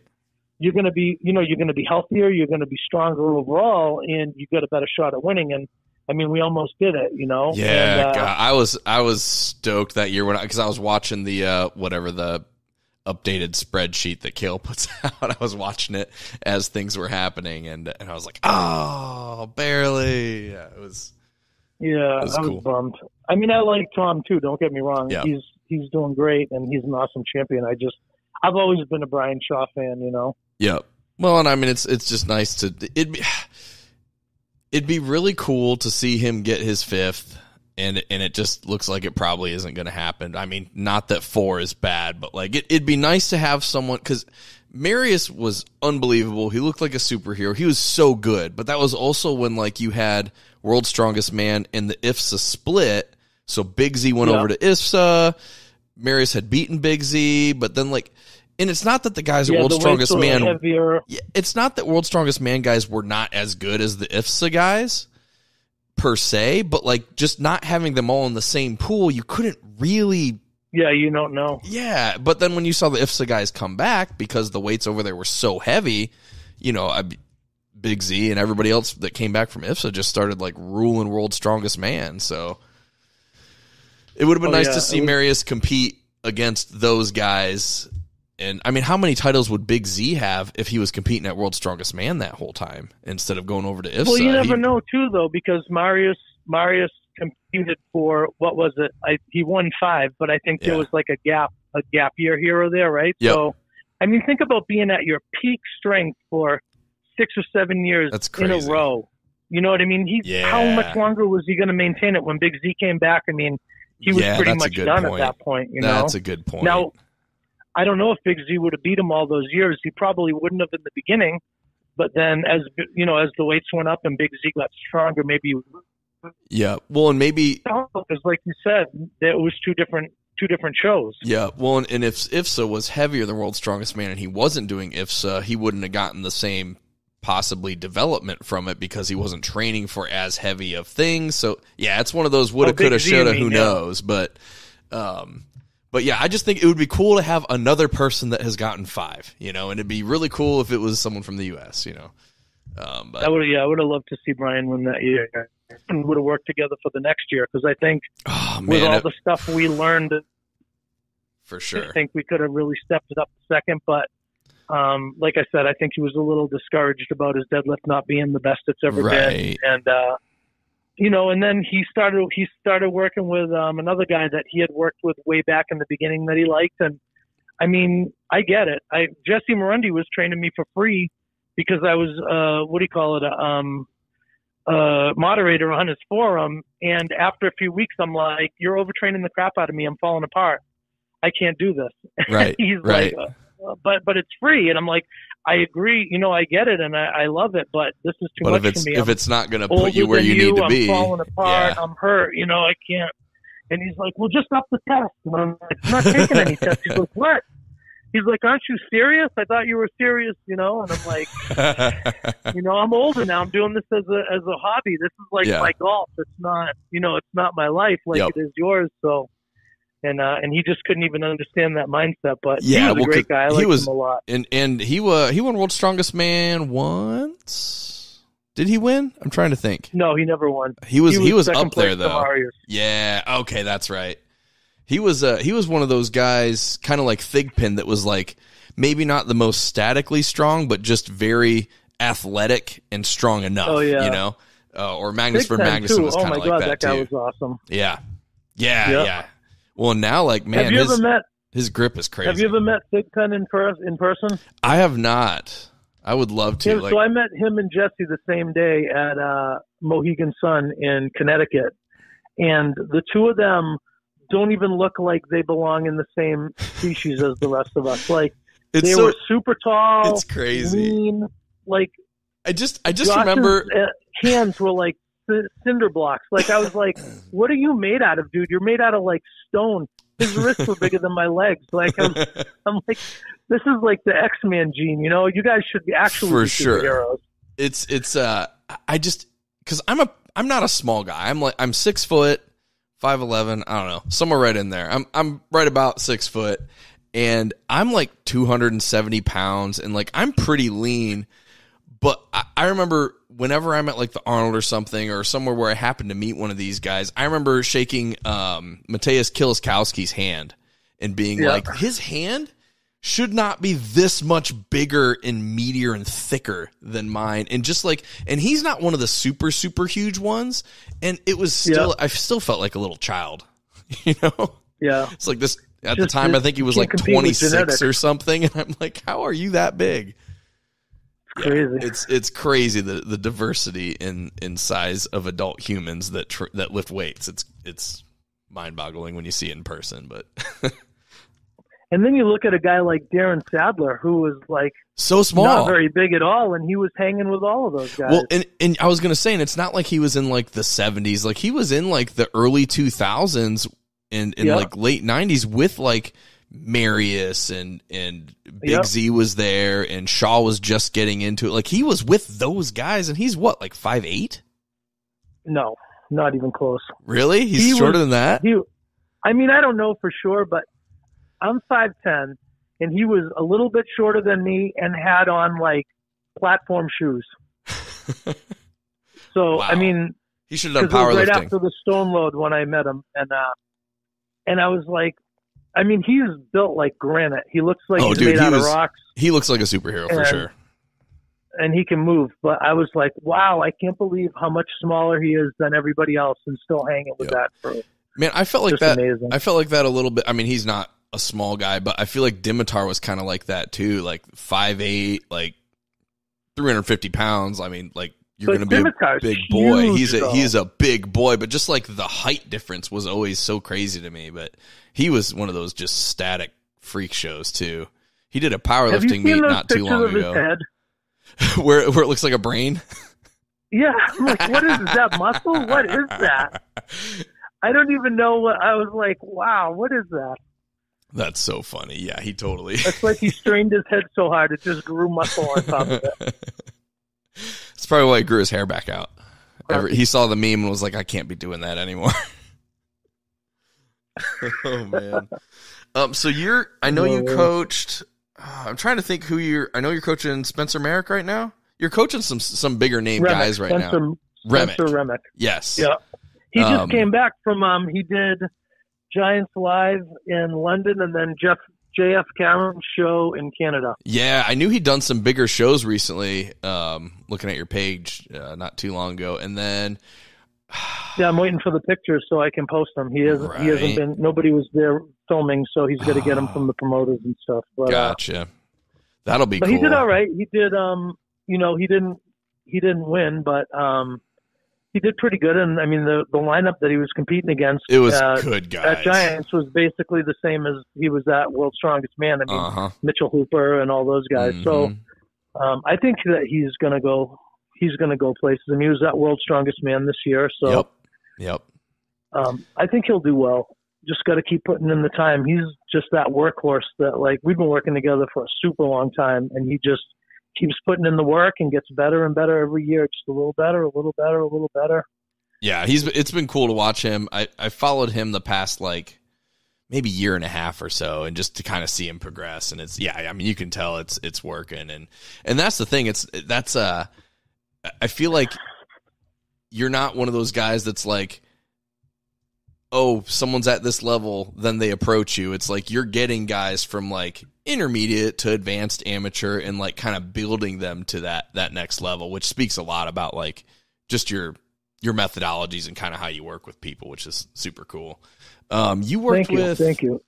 you're going to be, you're going to be healthier, you're going to be stronger overall, and you got a better shot at winning. And I mean, we almost did it,
Yeah,
And,
God, I was stoked that year because I was watching the whatever the updated spreadsheet that Kale puts out. I was watching it as things were happening, and I was like, oh, barely. Yeah, it was.
Yeah, I
cool.
was bummed. I mean, I like Tom too. Don't get me wrong.
Yeah.
He's doing great, and he's an awesome champion. I've always been a Brian Shaw fan.
Yeah. Well, and I mean, it's just nice to it'd be really cool to see him get his 5th, and it just looks like it probably isn't going to happen. I mean, not that 4 is bad, but like it'd be nice to have someone, because Marius was unbelievable. He looked like a superhero. He was so good, but that was also when like you had World's Strongest Man and the IFSA split. So Big Z went over to IFSA. Marius had beaten Big Z, but then like, and it's not that the guys at World's Strongest Man, it's not that World's Strongest Man guys were not as good as the IFSA guys per se, but like just not having them all in the same pool, you couldn't really.
Yeah, you don't know.
Yeah, but then when you saw the IFSA guys come back, because the weights over there were so heavy, Big Z and everybody else that came back from IFSA just started like ruling World's Strongest Man. So it would have been nice to see Marius compete against those guys. And I mean, how many titles would Big Z have if he was competing at World's Strongest Man that whole time instead of going over to IFSA?
Well, you never know too, though, because Marius competed for, what was it? He won 5, but I think there was like a gap year here or there, right?
Yep.
So, I mean, think about being at your peak strength for 6 or 7 years in a row. You know what I mean? How much longer was he going to maintain it when Big Z came back? I mean, he was pretty much done at that point.
That's a good point.
Now, I don't know if Big Z would have beat him all those years. He probably wouldn't have in the beginning, but then as the weights went up and Big Z got stronger, maybe.
Yeah, well, and maybe
because, like you said, it was two different shows.
Yeah, well, and if IFSA was heavier than World's Strongest Man and he wasn't doing IFSA, he wouldn't have gotten the same possibly development from it because he wasn't training for as heavy of things. So yeah, it's one of those woulda, coulda, shoulda, who knows. But yeah, I just think it would be cool to have another person that has gotten 5, and it'd be really cool if it was someone from the U.S., But
I would have loved to see Brian win that year. And would have worked together for the next year, because I think with all the stuff we learned,
for sure,
I think we could have really stepped it up a second. But like I said, I think he was a little discouraged about his deadlift not being the best it's ever been, and and then he started working with another guy that he had worked with way back in the beginning that he liked, and I mean, I get it. Jesse Morendi was training me for free because I was moderator on his forum, and after a few weeks I'm like, you're overtraining the crap out of me, I'm falling apart, I can't do this.
Right.
He's
right.
like but it's free, and I'm like, I agree, I get it, and I love it, but this is too much for me.
If it's not going to put you where you need to be,
I'm falling apart, I'm hurt, I can't. And he's like, well, just up the test. And I'm like, I'm not taking any tests. He's like, what? He's like, aren't you serious? I thought you were serious, And I'm like, I'm older now. I'm doing this as a hobby. This is like my golf. It's not, it's not my life like it is yours. So, and he just couldn't even understand that mindset. But he was a great guy. I liked him a lot.
And he won World's Strongest Man once. Did he win? I'm trying to think.
No, he never won.
He was up there though.
Marius.
Yeah. Okay, that's right. He was one of those guys, kind of like Thigpen, that was like maybe not the most statically strong, but just very athletic and strong enough. Oh yeah. Or Magnus for Magnuson was kind of like that too.
That guy was awesome.
Yeah. Well, now man, his grip is crazy.
Have you ever met Thigpen in person? I
have not. I would love to.
So I met him and Jesse the same day at Mohegan Sun in Connecticut, and the two of them don't even look like they belong in the same species as the rest of us. Like they were super tall.
It's crazy.
Lean, like
I just remember
hands were like cinder blocks. Like I was like, "What are you made out of, dude? You're made out of like stone." His wrists were bigger than my legs. Like I'm like, this is like the X-Men gene. You guys should be actually
for
be superheroes.
Sure. Because I'm not a small guy. I'm 6 foot. 5'11", I don't know, somewhere right in there. I'm right about 6 foot, and I'm like 270 pounds, and like I'm pretty lean. But I remember whenever I'm at like the Arnold or something, or somewhere where I happen to meet one of these guys, I remember shaking Mateusz Kieliszkowski's hand and being like, his hand should not be this much bigger and meatier and thicker than mine. And just like, and he's not one of the super, super huge ones. And it was still, I still felt like a little child, you know?
Yeah.
It's like this, at the time, I think he was like 26 or something. And I'm like, how are you that big?
Crazy.
It's crazy the diversity in size of adult humans that lift weights. It's mind-boggling when you see it in person, but
and then you look at a guy like Darren Sadler, who was like
so small,
not very big at all, and he was hanging with all of those guys.
Well, and I was gonna say, and it's not like he was in like the 70s, like he was in like the early 2000s and like late 90s with like Marius and Big Z was there, and Shaw was just getting into it. Like he was with those guys, and he's what, like 5'8"?
No, not even close.
Really? He's shorter than that?
I mean, I don't know for sure, but I'm 5'10", and he was a little bit shorter than me and had on like platform shoes. So, wow. I mean,
he should have done powerlifting.
Right after the stone load when I met him, and I was like, I mean, he's built like granite. He looks like he's made out of rocks.
He looks like a superhero for sure.
And he can move. But I was like, wow, I can't believe how much smaller he is than everybody else and still hanging with that.
Man, I felt like that.
Amazing.
I felt like that a little bit. I mean, he's not a small guy, but I feel like Dimitar was kind of like that too. Like 5'8", like 350 pounds. I mean, like you're going to be a big boy. He's a big boy, but just like the height difference was always so crazy to me. But he was one of those just static freak shows too. He did a powerlifting meet not too long ago, where it looks like a brain.
Yeah, I'm like, what is that muscle? What is that? I don't even know what. I was like, wow, what is that?
That's so funny. Yeah, he totally.
It's like he strained his head so hard it just grew muscle on top of it.
That's probably why he grew his hair back out. He saw the meme and was like, I can't be doing that anymore. Oh man. So I know you coached. I'm trying to think I know you're coaching Spencer Merrick right now. You're coaching some bigger name guys right now.
Spencer Remick.
Yes.
Yeah. He just came back from he did Giants Live in London and then JF Cameron's show in Canada.
Yeah, I knew he'd done some bigger shows recently, looking at your page not too long ago. And then
yeah, I'm waiting for the pictures so I can post them. He hasn't been, nobody was there filming, so he's got to get them from the promoters and stuff. But,
gotcha. That'll be cool.
He did all right. He did, he didn't win, but he did pretty good. And I mean, the lineup that he was competing against,
it was good guys.
At Giants was basically the same as he was at World's Strongest Man. I mean, Mitchell Hooper and all those guys. Mm-hmm. So I think that he's going to go places. I mean, he was at World's Strongest Man this year. So
yep.
I think he'll do well. Just got to keep putting in the time. He's just that workhorse that, like, we've been working together for a super long time, and he just keeps putting in the work and gets better and better every year. Just a little better, a little better, a little better.
Yeah, it's been cool to watch him. I followed him the past like maybe year and a half or so, and just to kind of see him progress. And I mean, you can tell it's working, and that's the thing. I feel like you're not one of those guys that's like, oh, someone's at this level, then they approach you. It's like you're getting guys from like intermediate to advanced amateur and like kind of building them to that next level, which speaks a lot about like just your methodologies and kind of how you work with people, which is super cool. You worked
Thank you.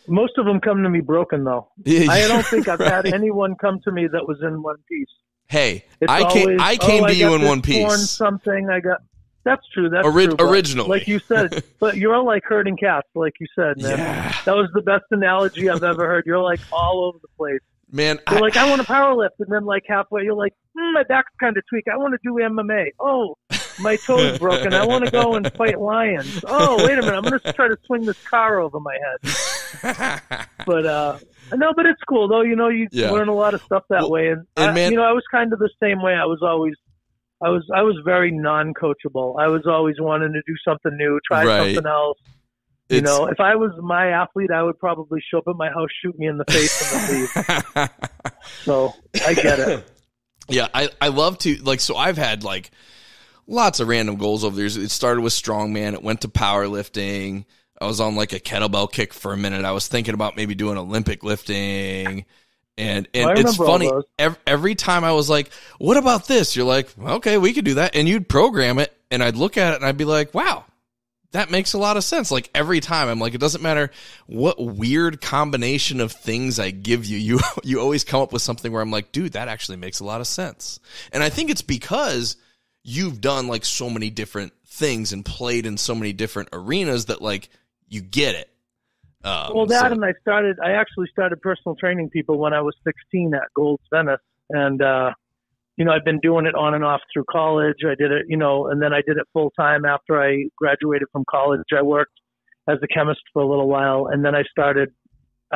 Most of them come to me broken though. I don't think I've had anyone come to me that was in one piece.
Hey, I came to you in one piece.
That's true. That's true.
Originally.
Like you said, but you're all like herding cats, like you said, man.
Yeah.
That was the best analogy I've ever heard. You're like all over the place.
Man,
you're like, I want to power lift. And then like halfway, you're like, my back's kind of tweaked. I want to do MMA. Oh, my toe's broken. I want to go and fight lions. Oh, wait a minute. I'm going to try to swing this car over my head. But, no, but it's cool though. You know, you learn a lot of stuff that way. And man, I was kind of the same way. I was very non-coachable. I was always wanting to do something new, try something else. You know, if I was my athlete, I would probably show up at my house, shoot me in the face, and then leave. So I get it.
Yeah, I love to, like, so I've had, like, lots of random goals over the years. It started with strongman. It went to powerlifting. I was on, like, a kettlebell kick for a minute. I was thinking about maybe doing Olympic lifting. And it's funny, every time I was like, what about this? You're like, okay, we could do that. And you'd program it, and I'd look at it, and I'd be like, wow, that makes a lot of sense. Like, every time I'm like, it doesn't matter what weird combination of things I give you, you always come up with something where I'm like, dude, that actually makes a lot of sense. And I think it's because you've done, like, so many different things and played in so many different arenas that, like, you get it.
And I actually started personal training people when I was 16 at Gold's Venice. And, you know, I've been doing it on and off through college. I did it, you know, and then I did it full time after I graduated from college. I worked as a chemist for a little while, and then I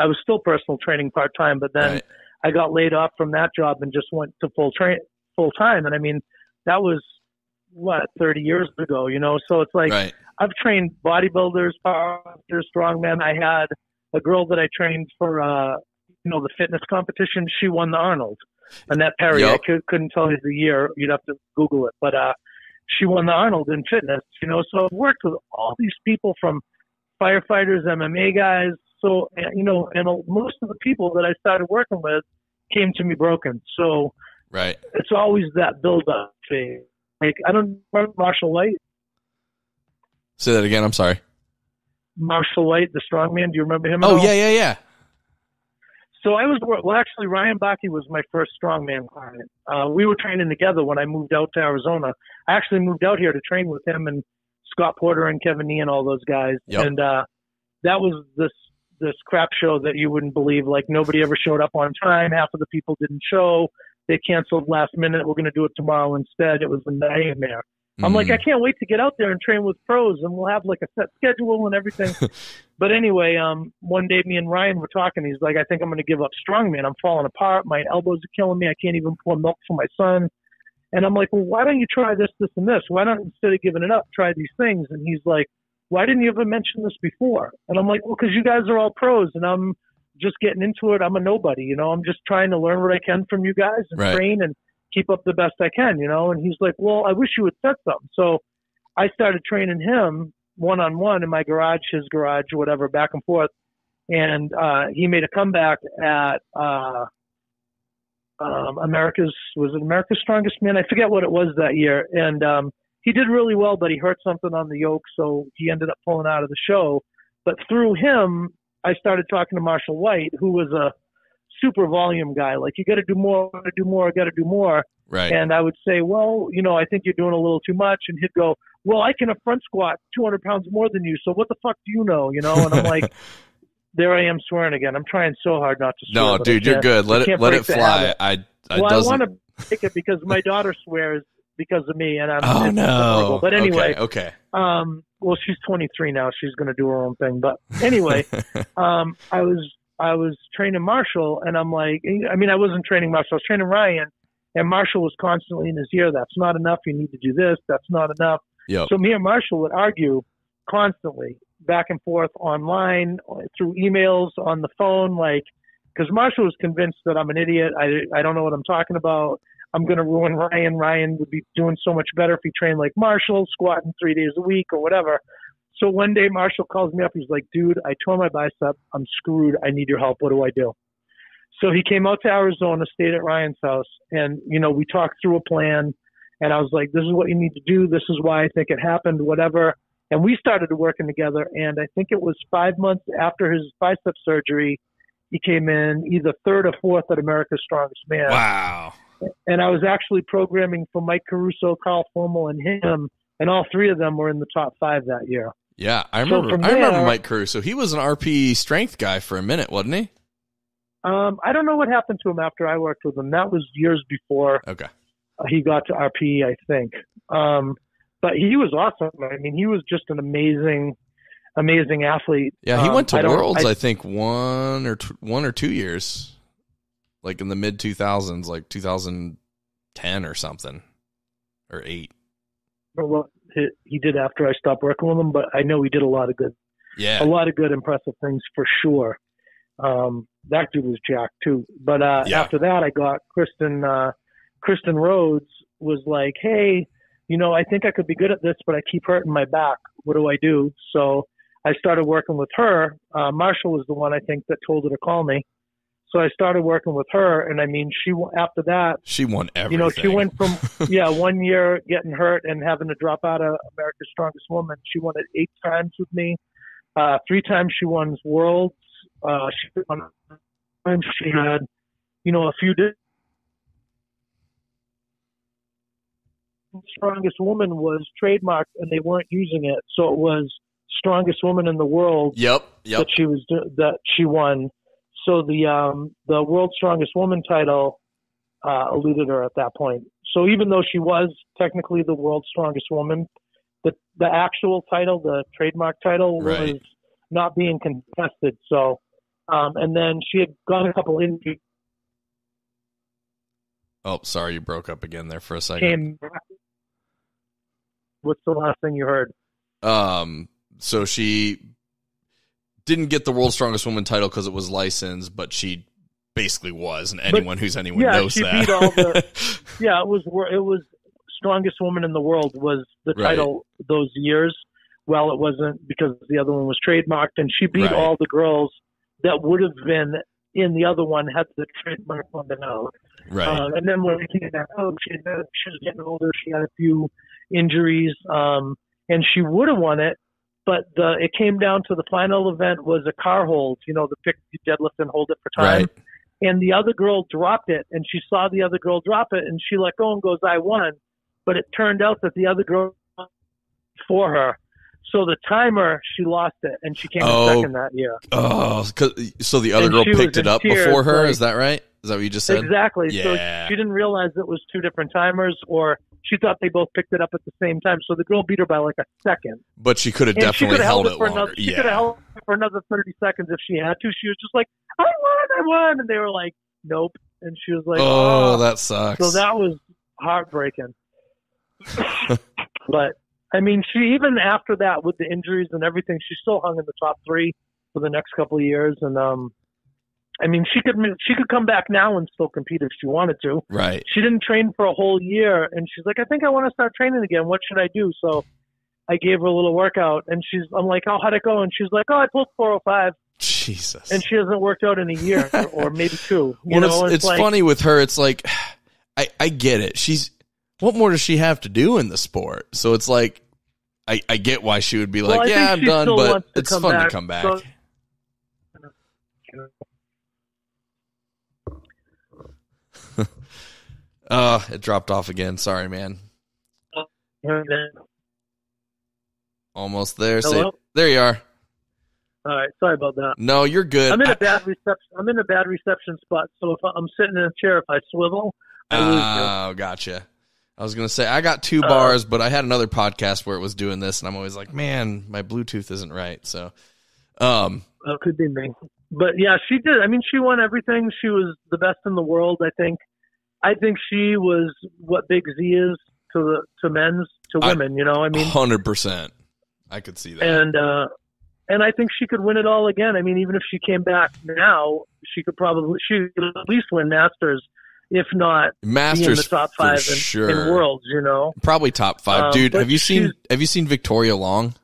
was still personal training part time, but then I got laid off from that job and just went to full time. And I mean, that was 30 years ago, you know? So it's like, I've trained bodybuilders, powerlifters, strongmen. I had a girl that I trained for, you know, the fitness competition. She won the Arnold. Annette Perry. Yep. I couldn't tell you the year. You'd have to Google it. But she won the Arnold in fitness, you know. So I've worked with all these people, from firefighters, MMA guys. So, you know, and most of the people that I started working with came to me broken. So it's always that build-up phase. Like, I don't remember Marshall White.
Say that again. I'm sorry.
Marshall White, the strongman. Do you remember him?
Oh, yeah.
So actually, Ryan Bakke was my first strongman client. We were training together when I moved out to Arizona. I actually moved out here to train with him and Scott Porter and Kevin Nee and all those guys. Yep. And that was this crap show that you wouldn't believe. Like, nobody ever showed up on time. Half of the people didn't show. They canceled last minute. We're going to do it tomorrow instead. It was a nightmare. I'm like, I can't wait to get out there and train with pros, and we'll have like a set schedule and everything. But anyway, one day me and Ryan were talking. He's like, I think I'm going to give up strongman. I'm falling apart. My elbows are killing me. I can't even pour milk for my son. And I'm like, well, why don't you try this, this, and this? Why don't, instead of giving it up, try these things? And he's like, why didn't you ever mention this before? And I'm like, well, because you guys are all pros, and I'm just getting into it. I'm a nobody, you know. I'm just trying to learn what I can from you guys and train and keep up the best I can, you know. And he's like, well, I wish you would said something. So I started training him one-on-one in my garage, his garage, whatever, back and forth. And he made a comeback at America's Strongest Man? I forget what it was that year. And he did really well, but he hurt something on the yoke, so he ended up pulling out of the show. But through him, I started talking to Marshall White, who was a super volume guy. Like, you got to do more, got to do more, got to do more.
Right.
And I would say, well, you know, I think you're doing a little too much. And he'd go, well, I can a front squat 200 pounds more than you. So what the fuck do you know? You know? And I'm like, there I am swearing again. I'm trying so hard not to swear.
No, dude, you're good. Let it fly. I
want to pick it because my daughter swears because of me. And I'm
horrible.
But anyway,
okay.
Well, she's 23 now. She's going to do her own thing. But anyway, I was training Marshall, and I'm like, I mean, I wasn't training Marshall. I was training Ryan, and Marshall was constantly in his ear. That's not enough. You need to do this. That's not enough.
Yep.
So me and Marshall would argue constantly, back and forth, online, through emails, on the phone, like, because Marshall was convinced that I'm an idiot. I don't know what I'm talking about. I'm going to ruin Ryan. Ryan would be doing so much better if he trained like Marshall, squatting 3 days a week or whatever. So one day Marshall calls me up. He's like, dude, I tore my bicep. I'm screwed. I need your help. What do I do? So he came out to Arizona, stayed at Ryan's house, and, you know, we talked through a plan. And I was like, this is what you need to do. This is why I think it happened, whatever. And we started working together. And I think it was 5 months after his bicep surgery, he came in either third or fourth at America's Strongest Man.
Wow.
And I was actually programming for Mike Caruso, Carl Formel, and him. And all three of them were in the top 5 that year.
Yeah, I remember Mike Caruso. He was an RP strength guy for a minute, wasn't he?
I don't know what happened to him after I worked with him. That was years before he got to RP, I think. But he was awesome. I mean, he was just an amazing athlete.
Yeah, he went to Worlds, I think, one or 2 years, like in the mid 2000s, like 2010 or something, or 8.
Well, he did after I stopped working with him, but I know he did a lot of good.
Yeah.
a lot of good, impressive things for sure. That dude was jacked too. But after that, I got Kristen Rhodes was like, hey, I think I could be good at this, but I keep hurting my back. What do I do? So I started working with her. Marshall was the one, I think, that told her to call me. So I started working with her, and I mean, after that,
she won everything.
She went from 1 year getting hurt and having to drop out of America's Strongest Woman. She won it 8 times with me. 3 times she won Worlds. She had, a few. Strongest Woman was trademarked, and they weren't using it, so it was Strongest Woman in the World.
Yep.
That she won. So the World's Strongest Woman title eluded her at that point. So even though she was technically the World's Strongest Woman, the actual title, the trademark title, was not being contested. So, and then she had gone a couple injuries.
Oh, sorry, you broke up again there for a second.
What's the last thing you heard?
So she didn't get the World's Strongest Woman title because it was licensed, but she basically was, and anyone knows that.
She beat all the. It was Strongest Woman in the World was the title those years. Well, it wasn't because the other one was trademarked, and she beat all the girls that would have been in the other one had the trademark one been out.
Right.
And then when it came back out, she was getting older. She had a few injuries, and she would have won it. But it came down to the final event was a car hold, the pick deadlift and hold it for time.
Right.
And the other girl dropped it, and she saw the other girl drop it, and she let go and goes, I won. But it turned out that the other girl won for her. So the timer, she lost it, and she came in second that year.
Oh, so the other girl picked it up before her? Is that right? Is that what you just said?
Exactly.
Yeah.
So she didn't realize it was 2 different timers, or she thought they both picked it up at the same time. So the girl beat her by like a second.
But she could have definitely held it longer.
She could have held it for another 30 seconds if she had to. She was just like, I won. And they were like, nope. And she was like,
oh, that sucks.
So that was heartbreaking. But, I mean, she, even after that, with the injuries and everything, she still hung in the top 3 for the next couple of years. And, I mean, she could come back now and still compete if she wanted to.
Right.
She didn't train for a whole year, and she's like, I think I want to start training again. What should I do? So I gave her a little workout, and I'm like, oh, how'd it go? And she's like, oh, I pulled 405.
Jesus.
And she hasn't worked out in a year or maybe 2.
It's like, funny with her. It's like, I get it. What more does she have to do in the sport? So it's like, I get why she would be like, I'm done, but it's fun to come back.
So,
it dropped off again. Sorry, man. Almost there. There you are.
All right. Sorry about that.
No, you're good.
I'm in a bad reception spot. So if I'm sitting in a chair, if I swivel, I lose you.
Oh, gotcha. I was going to say, I got 2 bars, but I had another podcast where it was doing this, and I'm always like, man, my Bluetooth isn't right. So,
it could be me. But yeah, she did. I mean, she won everything. She was the best in the world, I think. I think she was what Big Z is to men's, to women, I mean.
100%. I could see that.
And I think she could win it all again. I mean, even if she came back now, she could at least win Masters, if not
Masters
be in the top 5
sure.
in Worlds,
Probably top 5. Dude, have you seen Victoria Long?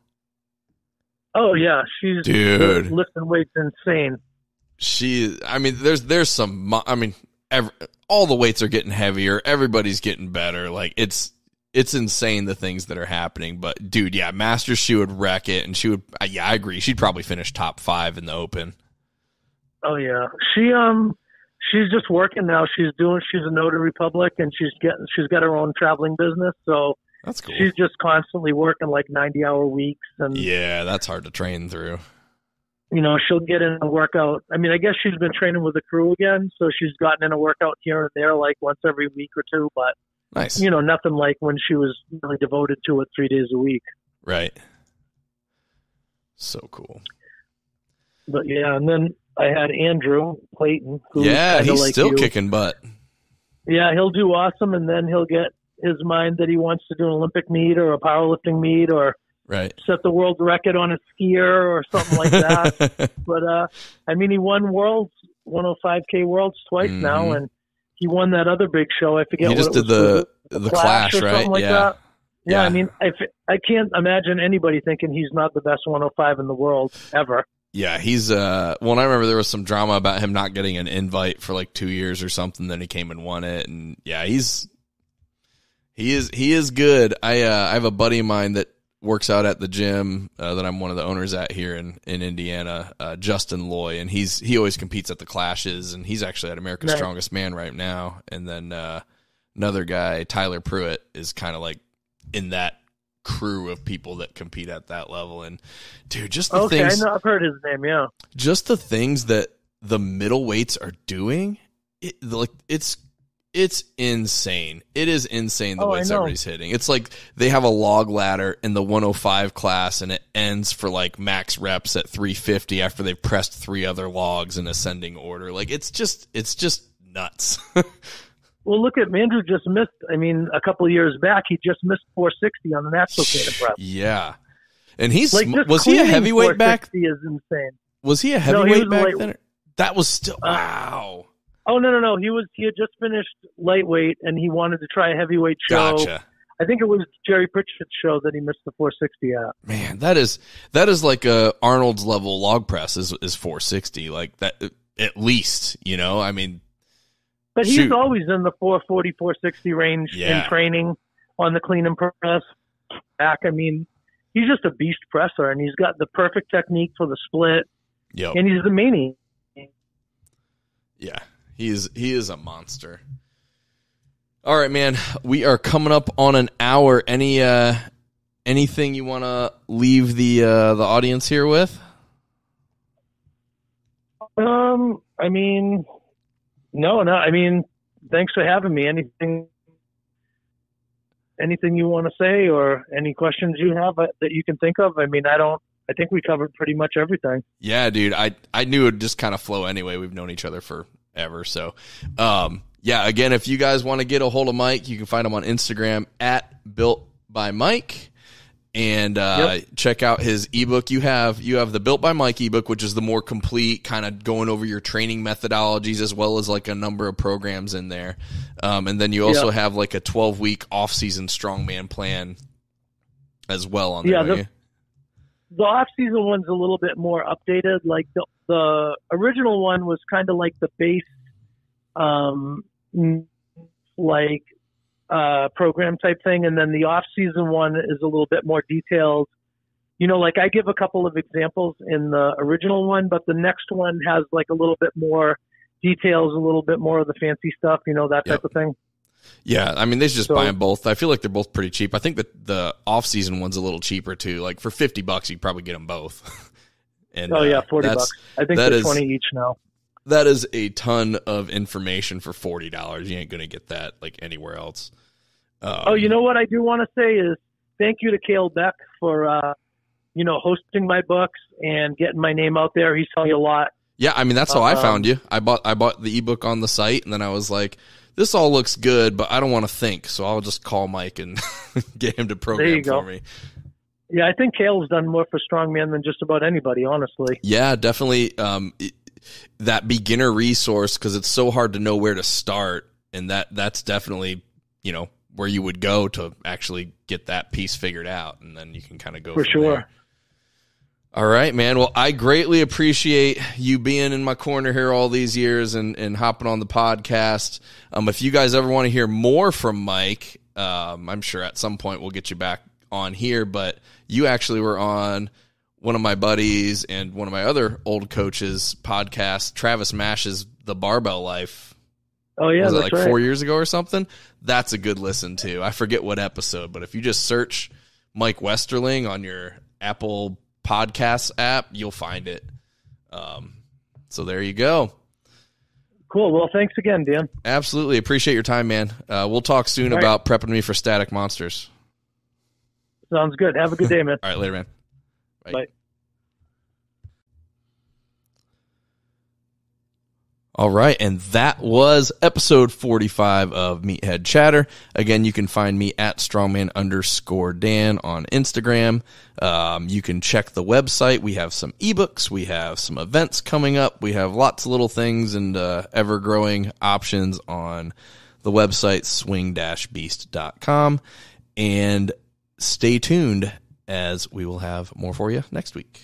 Oh, yeah. She's lifting weights insane.
There's some, all the weights are getting heavier. Everybody's getting better. Like, it's insane the things that are happening. But, dude, yeah, Masters, she would wreck it. And she would, I agree. She'd probably finish top 5 in the Open.
Oh, yeah. She's just working now. She's a notary public, and she's got her own traveling business. So
that's cool.
She's just constantly working like 90-hour weeks. And
yeah, that's hard to train through.
She'll get in a workout. I mean, I guess she's been training with the crew again, so she's gotten in a workout here and there, like once every week or 2. But
nice.
Nothing like when she was really devoted to it 3 days a week.
Right. So cool.
But yeah, and then I had Andrew Clayton.
He's still kicking butt.
Yeah, he'll do awesome, and then he'll get his mind that he wants to do an Olympic meet or a powerlifting meet or
Right.
set the world record on a skier or something like that. But I mean, he won Worlds 105K Worlds twice now, and he won that other big show. I forget.
He just
what
did
it
the Clash,
or
right?
something like
Yeah.
that. Yeah,
Yeah.
I mean, I can't imagine anybody thinking he's not the best 105 in the world ever.
Yeah, he's well, I remember there was some drama about him not getting an invite for like 2 years or something. Then he came and won it, and yeah, he is good. I have a buddy of mine that works out at the gym that I'm one of the owners at here in Indiana, Justin Loy, and he always competes at the Clashes, and he's actually at America's Strongest Man right now. And then another guy, Tyler Pruitt, is kind of like in that crew of people that compete at that level. And dude, just the things,
I know, I've heard his name. Yeah,
just the things that the middleweights are doing, it's insane. It is insane the weights everybody's hitting. It's like they have a log ladder in the 105 class, and it ends for like max reps at 350 after they've pressed 3 other logs in ascending order. Like it's just nuts.
Well, look at Andrew just missed. I mean, a couple of years back, he just missed 460 on the natural cane press.
Yeah, and he's
like,
was he a heavyweight back?
Is insane.
Was he a heavyweight back then? That was still wow.
Oh no! He had just finished lightweight, and he wanted to try a heavyweight show.
Gotcha.
I think it was Jerry Pritchett's show that he missed the 460 at.
Man, that is like a Arnold's level log press is 460, like that at least. You know, I mean.
But he's always in the 440, 460 range in training on the clean and press back. I mean, he's just a beast presser, and he's got the perfect technique for the split.
Yep.
And he's the maniac.
Yeah, he is a monster. All right, man, we are coming up on an hour. Anything you want to leave the audience here with?
I mean. No. I mean, thanks for having me. Anything you want to say, or any questions you have that you can think of? I mean, I think we covered pretty much everything.
Yeah, dude. I knew it would just kind of flow anyway. We've known each other forever. So, yeah, again, if you guys want to get a hold of Mike, you can find him on Instagram at Built by Mike. And check out his ebook. You have the Built by Mike ebook, which is the more complete, kind of going over your training methodologies as well as like a number of programs in there. And then you also have like a 12-week off-season strongman plan as well on there.
Yeah, the off-season one's a little bit more updated. Like the original one was kind of like the base, program type thing, and then the off-season one is a little bit more detailed. You know, like I give a couple of examples in the original one, but the next one has like a little bit more details, a little bit more of the fancy stuff, you know, that type of thing.
Yeah, I mean, they should just buy them both. I feel like they're both pretty cheap. I think that the off-season one's a little cheaper too. Like for $50, you'd probably get them both. And
$40. I think they're 20 each now.
That is a ton of information for $40. You ain't gonna get that like anywhere else.
You know what I do want to say is thank you to Cale Beck for hosting my books and getting my name out there. He's telling you a lot.
Yeah, I mean that's how I found you. I bought the ebook on the site, and then I was like, this all looks good, but I don't want to think, so I'll just call Mike and get him to program for me.
Yeah, I think Cale's done more for strongman than just about anybody, honestly.
Yeah, definitely. That beginner resource, because it's so hard to know where to start, and that's definitely where you would go to actually get that piece figured out, and then you can kind of go
for
from
sure.
There. All right, man. Well, I greatly appreciate you being in my corner here all these years and hopping on the podcast. If you guys ever want to hear more from Mike, I'm sure at some point we'll get you back on here, but you actually were on one of my buddies and one of my other old coaches' podcast, Travis Mash's The Barbell Life.
Oh, yeah,
was it
that's
like
right.
4 years ago or something? That's a good listen too. I forget what episode, but if you just search Mike Westerling on your Apple Podcasts app, you'll find it. So there you go.
Cool. Well, thanks again, Dan.
Absolutely. Appreciate your time, man. We'll talk soon about prepping me for Static Monsters.
Sounds good. Have a good day, man.
All right, later, man. Bye.
Bye.
All right, and that was episode 45 of Meathead Chatter. Again, you can find me at strongman_Dan on Instagram. You can check the website. We have some ebooks. We have some events coming up. We have lots of little things and ever-growing options on the website, swing-beast.com. And stay tuned, as we will have more for you next week.